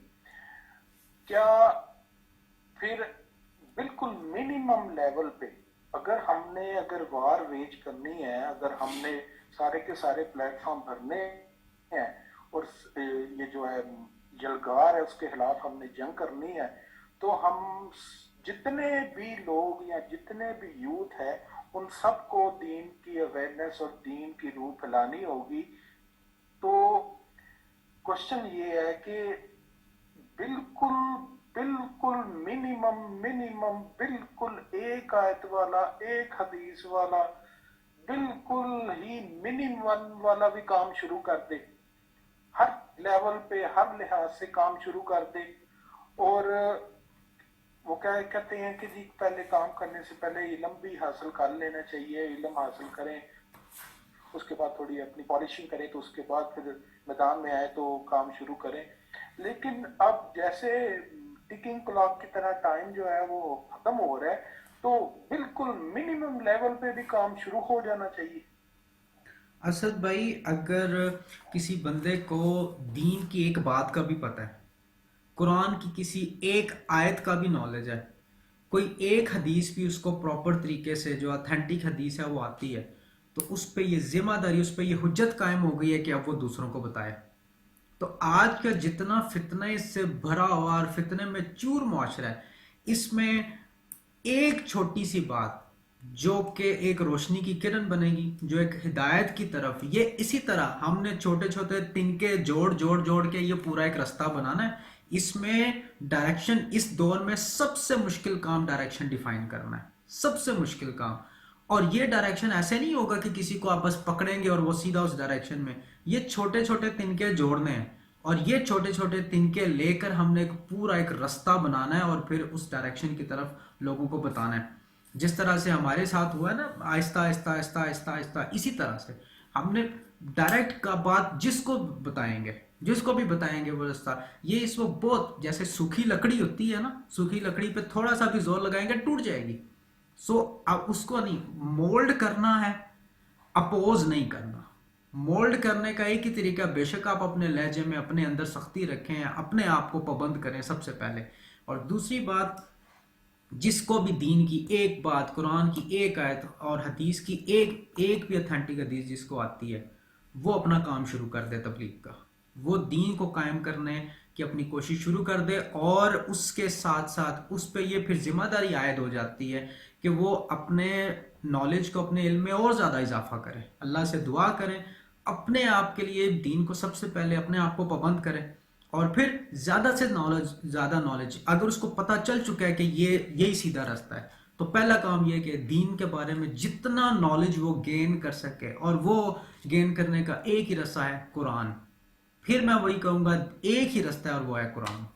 क्या फिर बिल्कुल मिनिमम लेवल पे अगर वार वेज करनी है, अगर हमने सारे के सारे प्लेटफॉर्म भरने हैं और ये जो है जलगार है उसके खिलाफ हमने जंग करनी है, तो हम जितने भी लोग या जितने भी यूथ है उन सबको दीन की अवेयरनेस और दीन की रूह फैलानी होगी। तो क्वेश्चन ये है कि बिल्कुल बिल्कुल मिनिमम मिनिमम बिल्कुल एक आयत वाला, एक हदीस वाला, बिल्कुल ही मिनिमम वाला भी काम शुरू कर दे, हर लेवल पे हर लिहाज से काम शुरू कर दे। और वो क्या कहते हैं कि जी पहले काम करने से पहले इल्म भी हासिल कर लेना चाहिए, इल्म हासिल करें, उसके बाद थोड़ी अपनी पॉलिशिंग करें, तो उसके बाद फिर मैदान में आए तो काम शुरू करें। लेकिन अब जैसे टिकिंग क्लॉक की तरह टाइम जो है वो खत्म हो रहा है, तो बिल्कुल मिनिमम लेवल पे भी काम शुरू हो जाना चाहिए। असद भाई, अगर किसी बंदे को दीन की एक बात का भी पता है, कुरान की किसी एक आयत का भी नॉलेज है, कोई एक हदीस भी उसको प्रॉपर तरीके से जो ऑथेंटिक हदीस है वो आती है, तो उस पे ये जिम्मेदारी, उस पे ये हुज्जत कायम हो गई है कि अब वो दूसरों को बताए। तो आज का जितना फितने से भरा हुआ और फितने में चूर मुआशरा है, इसमें एक छोटी सी बात जो कि एक रोशनी की किरण बनेगी, जो एक हिदायत की तरफ, ये इसी तरह हमने छोटे छोटे तिनके जोड़ जोड़ जोड़ के ये पूरा एक रास्ता बनाना है। इसमें डायरेक्शन, इस दौर में सबसे मुश्किल काम डायरेक्शन डिफाइन करना है, सबसे मुश्किल काम। और ये डायरेक्शन ऐसे नहीं होगा कि किसी को आप बस पकड़ेंगे और वो सीधा उस डायरेक्शन में, ये छोटे छोटे तिनके जोड़ने हैं और ये छोटे छोटे तिनके लेकर हमने एक पूरा एक रास्ता बनाना है और फिर उस डायरेक्शन की तरफ लोगों को बताना है। जिस तरह से हमारे साथ हुआ है ना, आहिस्ता आहिस्ता आहिस्ता आहिस्ता आहिस्ता, इसी तरह से हमने डायरेक्ट का बात जिसको बताएंगे, जिसको भी बताएंगे वो रास्ता। ये इस वक्त बहुत जैसे सूखी लकड़ी होती है ना, सूखी लकड़ी पे थोड़ा सा भी जोर लगाएंगे टूट जाएगी। सो अब उसको नहीं मोल्ड करना है, अपोज नहीं करना। मोल्ड करने का एक ही तरीका, बेशक आप अपने लहजे में अपने अंदर सख्ती रखें, अपने आप को पाबंद करें सबसे पहले। और दूसरी बात, जिसको भी दीन की एक बात, कुरान की एक आयत और हदीस की एक एक भी ऑथेंटिक हदीस जिसको आती है, वो अपना काम शुरू कर दे तबलीग का, वो दीन को कायम करने की अपनी कोशिश शुरू कर दे। और उसके साथ साथ उस पर ये फिर जिम्मेदारी आयद हो जाती है कि वो अपने नॉलेज को, अपने इल्म में और ज़्यादा इजाफा करें, अल्लाह से दुआ करें, अपने आप के लिए दीन को सबसे पहले अपने आप को पाबंद करें। और फिर ज़्यादा से ज़्यादा नॉलेज अगर उसको पता चल चुका है कि ये यही सीधा रास्ता है, तो पहला काम ये कि दीन के बारे में जितना नॉलेज वो गेन कर सके, और वो गेन करने का एक ही रास्ता है कुरान। फिर मैं वही कहूँगा, एक ही रास्ता है और वो है कुरान।